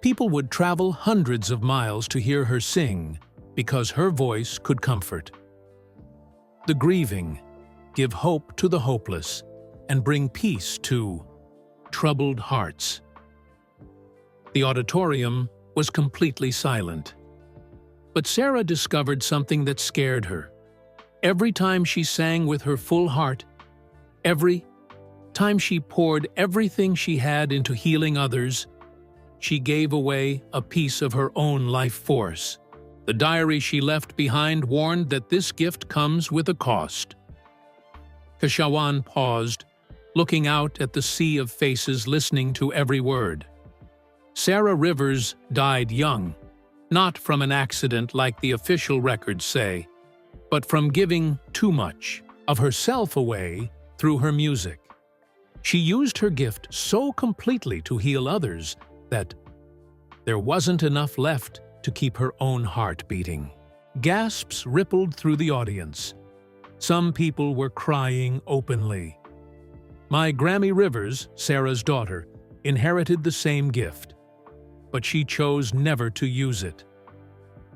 People would travel hundreds of miles to hear her sing because her voice could comfort the grieving, give hope to the hopeless, and bring peace to troubled hearts. The auditorium was completely silent. But Sarah discovered something that scared her. Every time she sang with her full heart, every time she poured everything she had into healing others, she gave away a piece of her own life force. The diary she left behind warned that this gift comes with a cost. Kashawan paused, looking out at the sea of faces listening to every word. Sarah Rivers died young, not from an accident like the official records say, but from giving too much of herself away through her music. She used her gift so completely to heal others that there wasn't enough left to keep her own heart beating. Gasps rippled through the audience. Some people were crying openly. My Grammy Rivers, Sarah's daughter, inherited the same gift, but she chose never to use it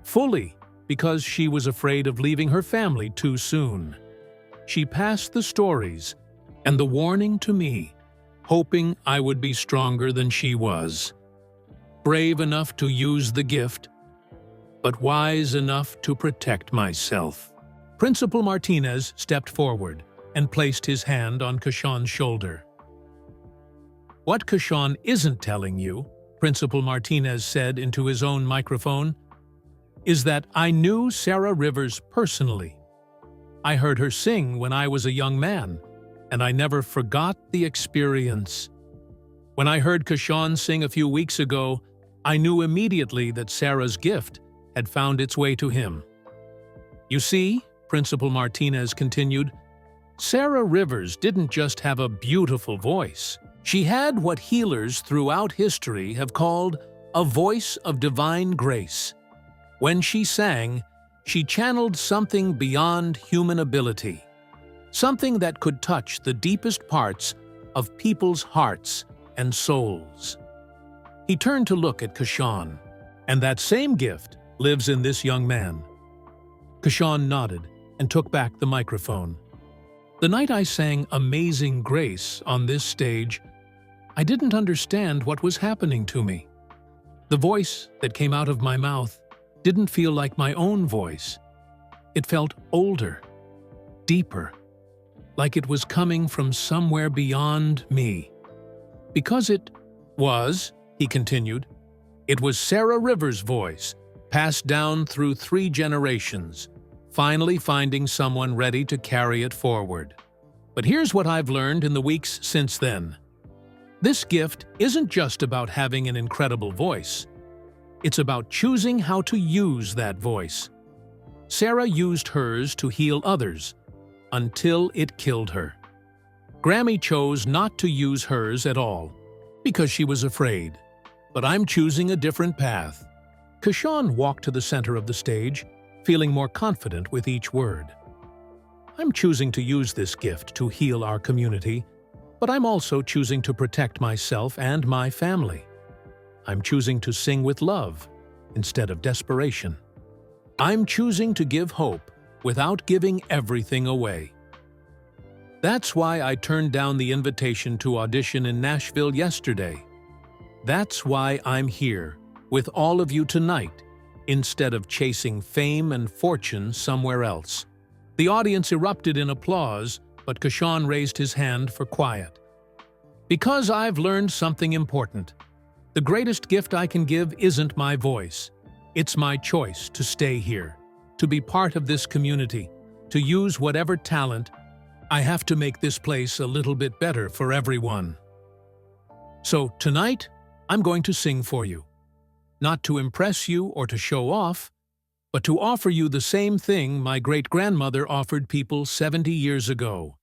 fully because she was afraid of leaving her family too soon. She passed the stories and the warning to me, hoping I would be stronger than she was, brave enough to use the gift, but wise enough to protect myself. Principal Martinez stepped forward and placed his hand on Kashawn's shoulder. What Kashawn isn't telling you, Principal Martinez said into his own microphone, is that I knew Sarah Rivers personally. I heard her sing when I was a young man, and I never forgot the experience. When I heard Kashawn sing a few weeks ago, I knew immediately that Sarah's gift had found its way to him. You see, Principal Martinez continued, Sarah Rivers didn't just have a beautiful voice. She had what healers throughout history have called a voice of divine grace. When she sang, she channeled something beyond human ability, something that could touch the deepest parts of people's hearts and souls. He turned to look at Kashawn, and that same gift lives in this young man. Kashawn nodded and took back the microphone. The night I sang Amazing Grace on this stage, I didn't understand what was happening to me. The voice that came out of my mouth didn't feel like my own voice. It felt older, deeper, like it was coming from somewhere beyond me. Because it was, he continued, it was Sarah Rivers' voice, passed down through 3 generations, finally finding someone ready to carry it forward. But here's what I've learned in the weeks since then. This gift isn't just about having an incredible voice. It's about choosing how to use that voice. Sarah used hers to heal others, until it killed her. Grammy chose not to use hers at all, because she was afraid. But I'm choosing a different path. Kashawn walked to the center of the stage, feeling more confident with each word. I'm choosing to use this gift to heal our community, but I'm also choosing to protect myself and my family. I'm choosing to sing with love instead of desperation. I'm choosing to give hope without giving everything away. That's why I turned down the invitation to audition in Nashville yesterday. That's why I'm here with all of you tonight, instead of chasing fame and fortune somewhere else. The audience erupted in applause, but Kashawn raised his hand for quiet. Because I've learned something important. The greatest gift I can give isn't my voice. It's my choice to stay here, to be part of this community, to use whatever talent I have to make this place a little bit better for everyone. So tonight, I'm going to sing for you. Not to impress you or to show off, but to offer you the same thing my great-grandmother offered people 70 years ago.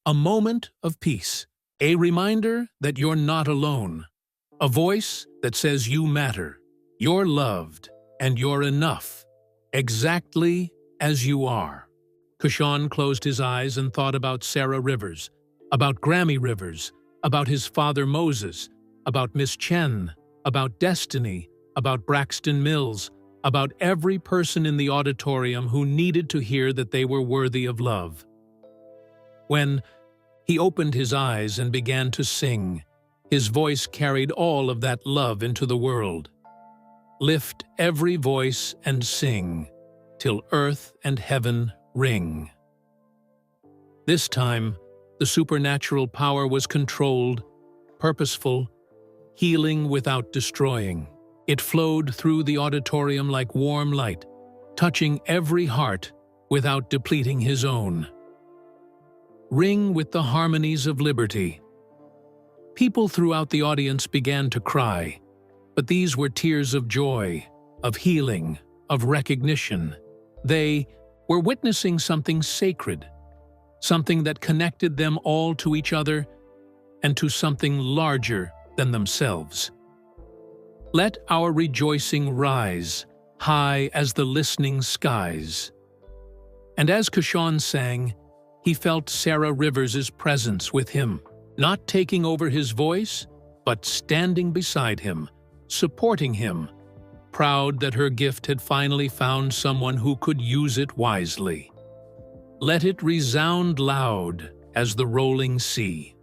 A moment of peace. A reminder that you're not alone. A voice that says you matter, you're loved, and you're enough, exactly as you are. Kashawn closed his eyes and thought about Sarah Rivers, about Grammy Rivers, about his father Moses, about Miss Chen, about destiny, about Braxton Mills, about every person in the auditorium who needed to hear that they were worthy of love. When he opened his eyes and began to sing, his voice carried all of that love into the world. Lift every voice and sing, till earth and heaven ring. This time, the supernatural power was controlled, purposeful, healing without destroying. It flowed through the auditorium like warm light, touching every heart without depleting his own. Ring with the harmonies of liberty. People throughout the audience began to cry, but these were tears of joy, of healing, of recognition. They were witnessing something sacred, something that connected them all to each other and to something larger than themselves. Let our rejoicing rise, high as the listening skies. And as Kashawn sang, he felt Sarah Rivers' presence with him, not taking over his voice, but standing beside him, supporting him, proud that her gift had finally found someone who could use it wisely. Let it resound loud as the rolling sea.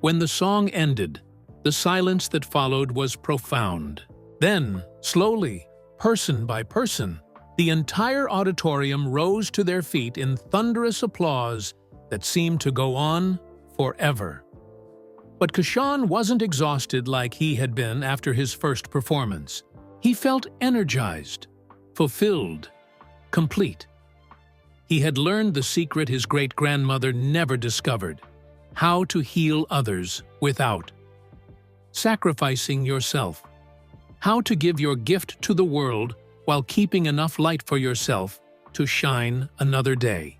When the song ended, the silence that followed was profound. Then, slowly, person by person, the entire auditorium rose to their feet in thunderous applause that seemed to go on forever. But Kashawn wasn't exhausted like he had been after his first performance. He felt energized, fulfilled, complete. He had learned the secret his great-grandmother never discovered: how to heal others without sacrificing yourself, how to give your gift to the world while keeping enough light for yourself to shine another day.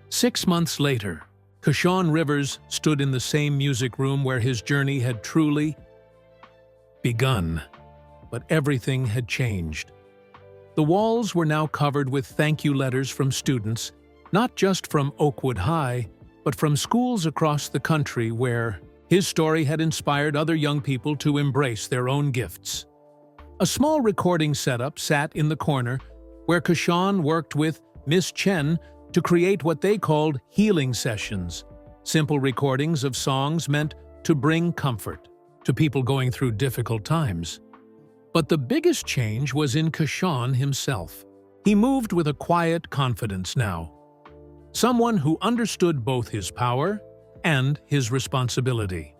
6 months later, Kashawn Rivers stood in the same music room where his journey had truly begun, but everything had changed. The walls were now covered with thank you letters from students, not just from Oakwood High, but from schools across the country where his story had inspired other young people to embrace their own gifts. A small recording setup sat in the corner where Kashawn worked with Miss Chen to create what they called healing sessions, simple recordings of songs meant to bring comfort to people going through difficult times. But the biggest change was in Kashawn himself. He moved with a quiet confidence now, someone who understood both his power and his responsibility.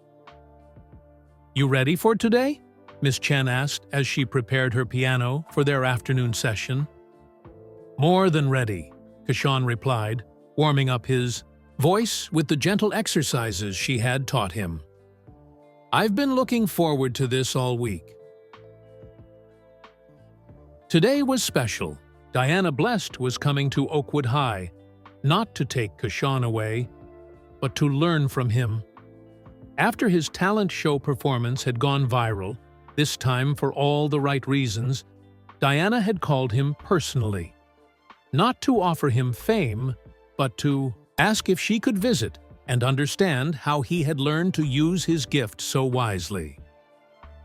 "You ready for today?" Miss Chen asked as she prepared her piano for their afternoon session. "More than ready," Kashawn replied, warming up his voice with the gentle exercises she had taught him. "I've been looking forward to this all week." Today was special. Diana Blessed was coming to Oakwood High, not to take Kashawn away, but to learn from him. After his talent show performance had gone viral, this time for all the right reasons, Diana had called him personally. Not to offer him fame, but to ask if she could visit and understand how he had learned to use his gift so wisely.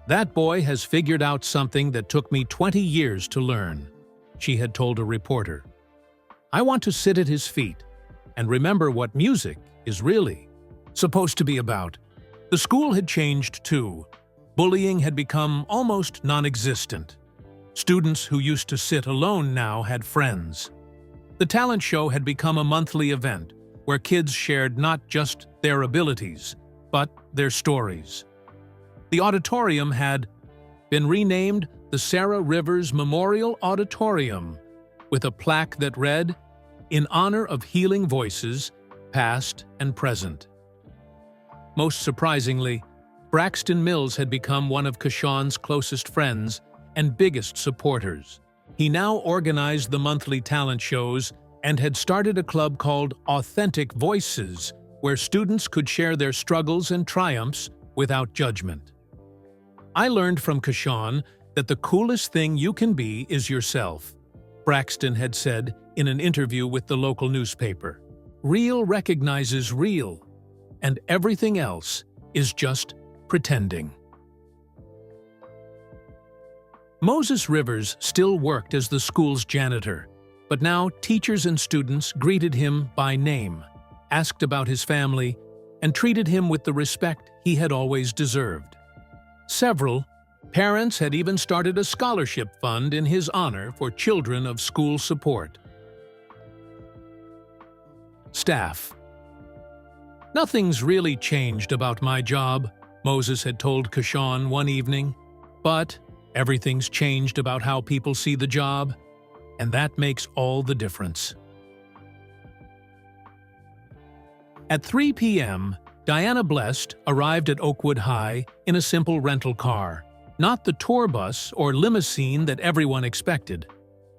"That boy has figured out something that took me 20 years to learn," she had told a reporter. "I want to sit at his feet and remember what music is really supposed to be about." The school had changed too. Bullying had become almost non-existent. Students who used to sit alone now had friends. The talent show had become a monthly event where kids shared not just their abilities, but their stories. The auditorium had been renamed the Sarah Rivers Memorial Auditorium, with a plaque that read, "In honor of healing voices, past and present." Most surprisingly, Braxton Mills had become one of Kashawn's closest friends and biggest supporters. He now organized the monthly talent shows and had started a club called Authentic Voices, where students could share their struggles and triumphs without judgment. "I learned from Kashawn that the coolest thing you can be is yourself," Braxton had said in an interview with the local newspaper. "Real recognizes real, and everything else is just pretending." Moses Rivers still worked as the school's janitor, but now teachers and students greeted him by name, asked about his family, and treated him with the respect he had always deserved. Several parents had even started a scholarship fund in his honor for children of school support. Staff. "Nothing's really changed about my job," Moses had told Kashawn one evening, "but everything's changed about how people see the job, and that makes all the difference." At 3 p.m., Diana Blessed arrived at Oakwood High in a simple rental car, not the tour bus or limousine that everyone expected.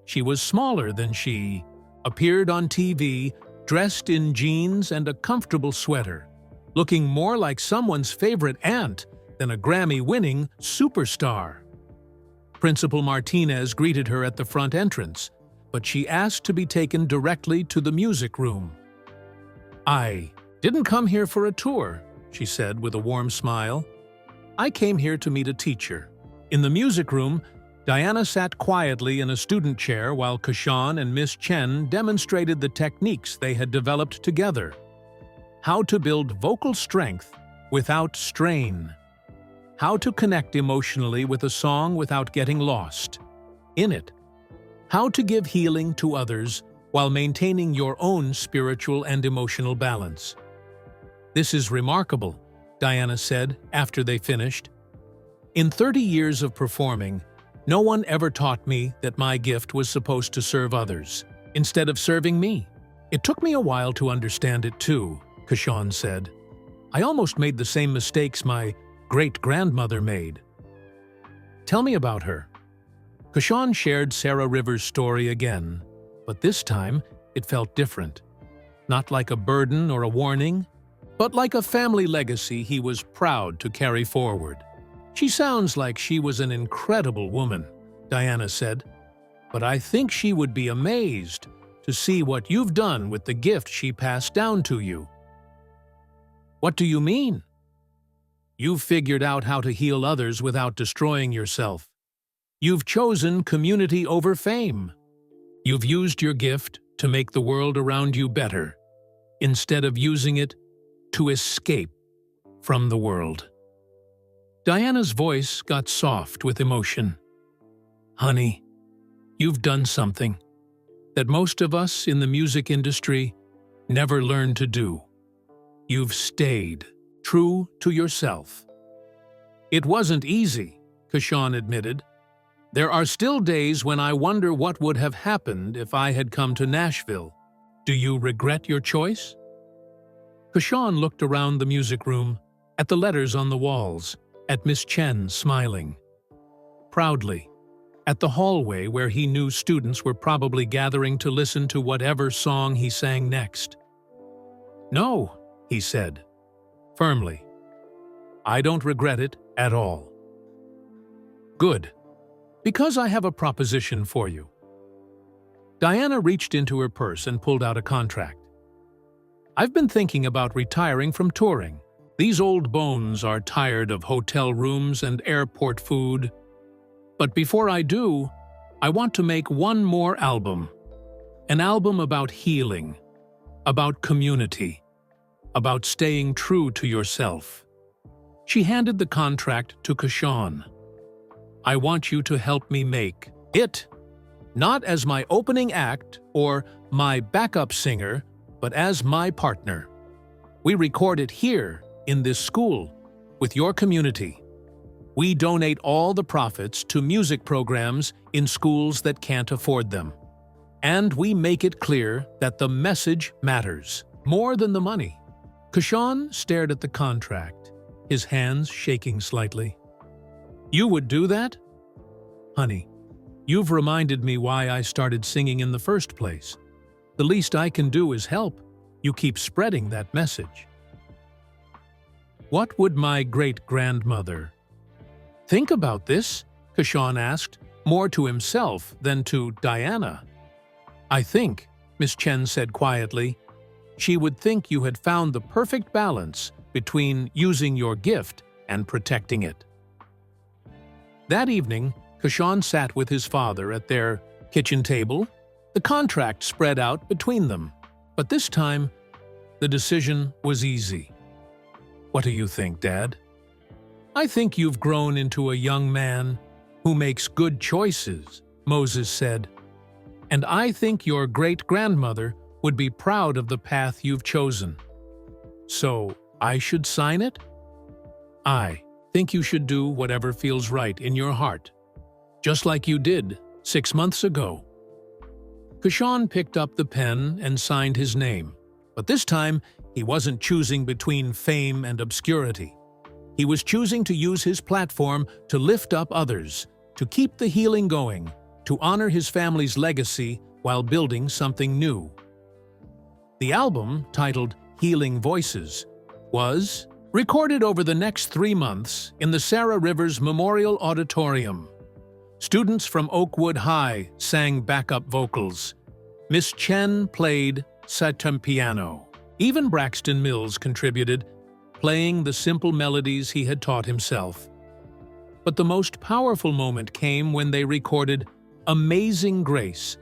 She was smaller than she, appeared on TV, dressed in jeans and a comfortable sweater, looking more like someone's favorite aunt than a Grammy-winning superstar. Principal Martinez greeted her at the front entrance, but she asked to be taken directly to the music room. "I didn't come here for a tour," she said with a warm smile. "I came here to meet a teacher." In the music room, Diana sat quietly in a student chair while Kashawn and Miss Chen demonstrated the techniques they had developed together. How to build vocal strength without strain. How to connect emotionally with a song without getting lost in it. How to give healing to others while maintaining your own spiritual and emotional balance. "This is remarkable," Diana said after they finished. "In 30 years of performing, no one ever taught me that my gift was supposed to serve others, instead of serving me. It took me a while to understand it too," Kashawn said. "I almost made the same mistakes my great-grandmother made." "Tell me about her." Kashawn shared Sarah Rivers' story again, but this time it felt different. Not like a burden or a warning, but like a family legacy he was proud to carry forward. "She sounds like she was an incredible woman," Diana said, "but I think she would be amazed to see what you've done with the gift she passed down to you." "What do you mean?" "You've figured out how to heal others without destroying yourself. You've chosen community over fame. You've used your gift to make the world around you better, instead of using it to escape from the world." Diana's voice got soft with emotion. "Honey, you've done something that most of us in the music industry never learn to do. You've stayed true to yourself." "It wasn't easy," Kashawn admitted. "There are still days when I wonder what would have happened if I had come to Nashville. Do you regret your choice?" Kashawn looked around the music room, at the letters on the walls, at Miss Chen smiling proudly, at the hallway where he knew students were probably gathering to listen to whatever song he sang next. "No," he said, firmly. "I don't regret it at all." "Good, because I have a proposition for you." Diana reached into her purse and pulled out a contract. "I've been thinking about retiring from touring. These old bones are tired of hotel rooms and airport food. But before I do, I want to make one more album. An album about healing, about community, about staying true to yourself." She handed the contract to Kashawn. "I want you to help me make it, not as my opening act or my backup singer, but as my partner. We record it here, in this school, with your community. We donate all the profits to music programs in schools that can't afford them. And we make it clear that the message matters, more than the money." Kashawn stared at the contract, his hands shaking slightly. "You would do that?" "Honey, you've reminded me why I started singing in the first place. The least I can do is help. You keep spreading that message." "What would my great-grandmother think about this?" Kashawn asked, more to himself than to Diana. "I think," Miss Chen said quietly, "she would think you had found the perfect balance between using your gift and protecting it." That evening, Kashawn sat with his father at their kitchen table. The contract spread out between them, but this time, the decision was easy. "What do you think, Dad?" "I think you've grown into a young man who makes good choices," Moses said. "And I think your great-grandmother would be proud of the path you've chosen. So, I should sign it?" "I think you should do whatever feels right in your heart, just like you did 6 months ago." Kashawn picked up the pen and signed his name, but this time he wasn't choosing between fame and obscurity. He was choosing to use his platform to lift up others, to keep the healing going, to honor his family's legacy while building something new. The album, titled Healing Voices, was recorded over the next 3 months in the Sarah Rivers Memorial Auditorium. Students from Oakwood High sang backup vocals. Miss Chen played sitar piano. Even Braxton Mills contributed, playing the simple melodies he had taught himself. But the most powerful moment came when they recorded Amazing Grace,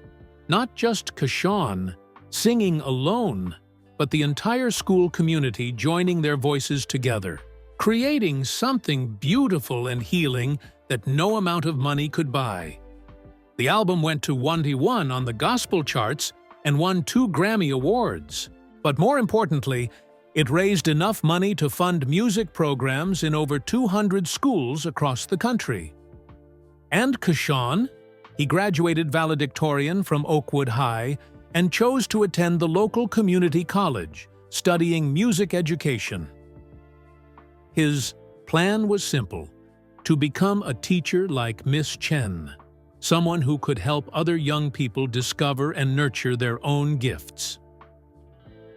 not just Kashawn singing alone, but the entire school community joining their voices together, creating something beautiful and healing that no amount of money could buy. The album went to 1-1 on the gospel charts and won 2 Grammy Awards. But more importantly, it raised enough money to fund music programs in over 200 schools across the country. And Kashawn, he graduated valedictorian from Oakwood High and chose to attend the local community college, studying music education. His plan was simple: to become a teacher like Miss Chen, someone who could help other young people discover and nurture their own gifts.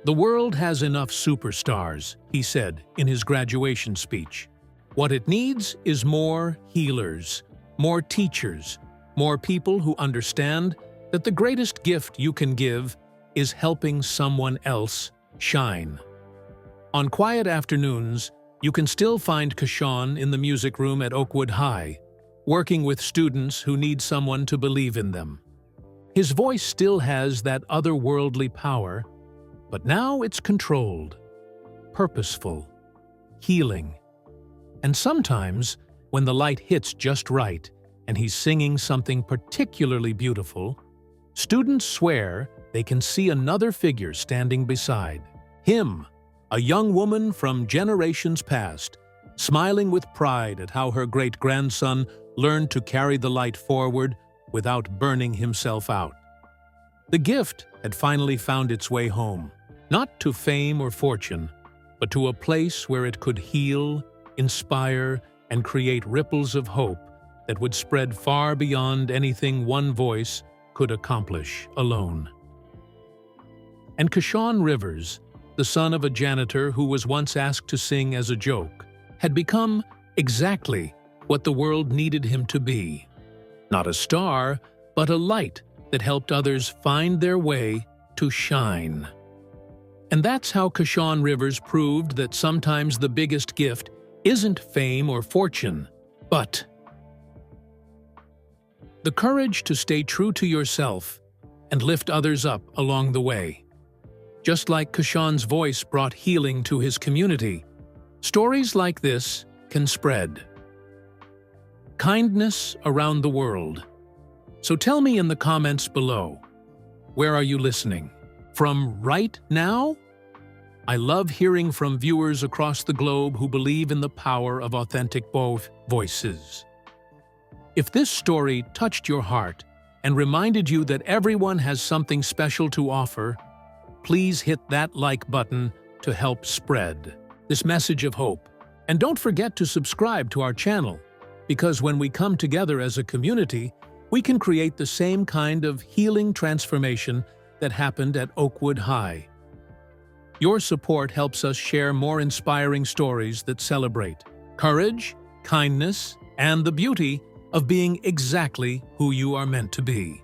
"The world has enough superstars," he said in his graduation speech. "What it needs is more healers, more teachers, more people who understand that the greatest gift you can give is helping someone else shine." On quiet afternoons, you can still find Kashawn in the music room at Oakwood High, working with students who need someone to believe in them. His voice still has that otherworldly power, but now it's controlled, purposeful, healing. And sometimes, when the light hits just right and he's singing something particularly beautiful, students swear they can see another figure standing beside him, a young woman from generations past, smiling with pride at how her great-grandson learned to carry the light forward without burning himself out. The gift had finally found its way home, not to fame or fortune, but to a place where it could heal, inspire, and create ripples of hope that would spread far beyond anything one voice could accomplish alone. And Kashawn Rivers, the son of a janitor who was once asked to sing as a joke, had become exactly what the world needed him to be. Not a star, but a light that helped others find their way to shine. And that's how Kashawn Rivers proved that sometimes the biggest gift isn't fame or fortune, but the courage to stay true to yourself and lift others up along the way. Just like Kashawn's voice brought healing to his community, stories like this can spread kindness around the world. So tell me in the comments below, where are you listening? From right now? I love hearing from viewers across the globe who believe in the power of authentic voices. If this story touched your heart and reminded you that everyone has something special to offer, please hit that like button to help spread this message of hope. And don't forget to subscribe to our channel, because when we come together as a community, we can create the same kind of healing transformation that happened at Oakwood High. Your support helps us share more inspiring stories that celebrate courage, kindness, and the beauty of being exactly who you are meant to be.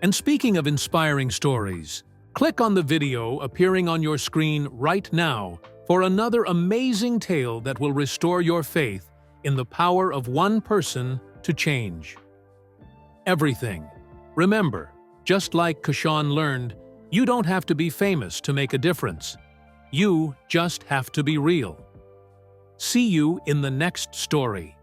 And speaking of inspiring stories, click on the video appearing on your screen right now for another amazing tale that will restore your faith in the power of one person to change. Everything. Remember, just like Kashawn learned, you don't have to be famous to make a difference. You just have to be real. See you in the next story.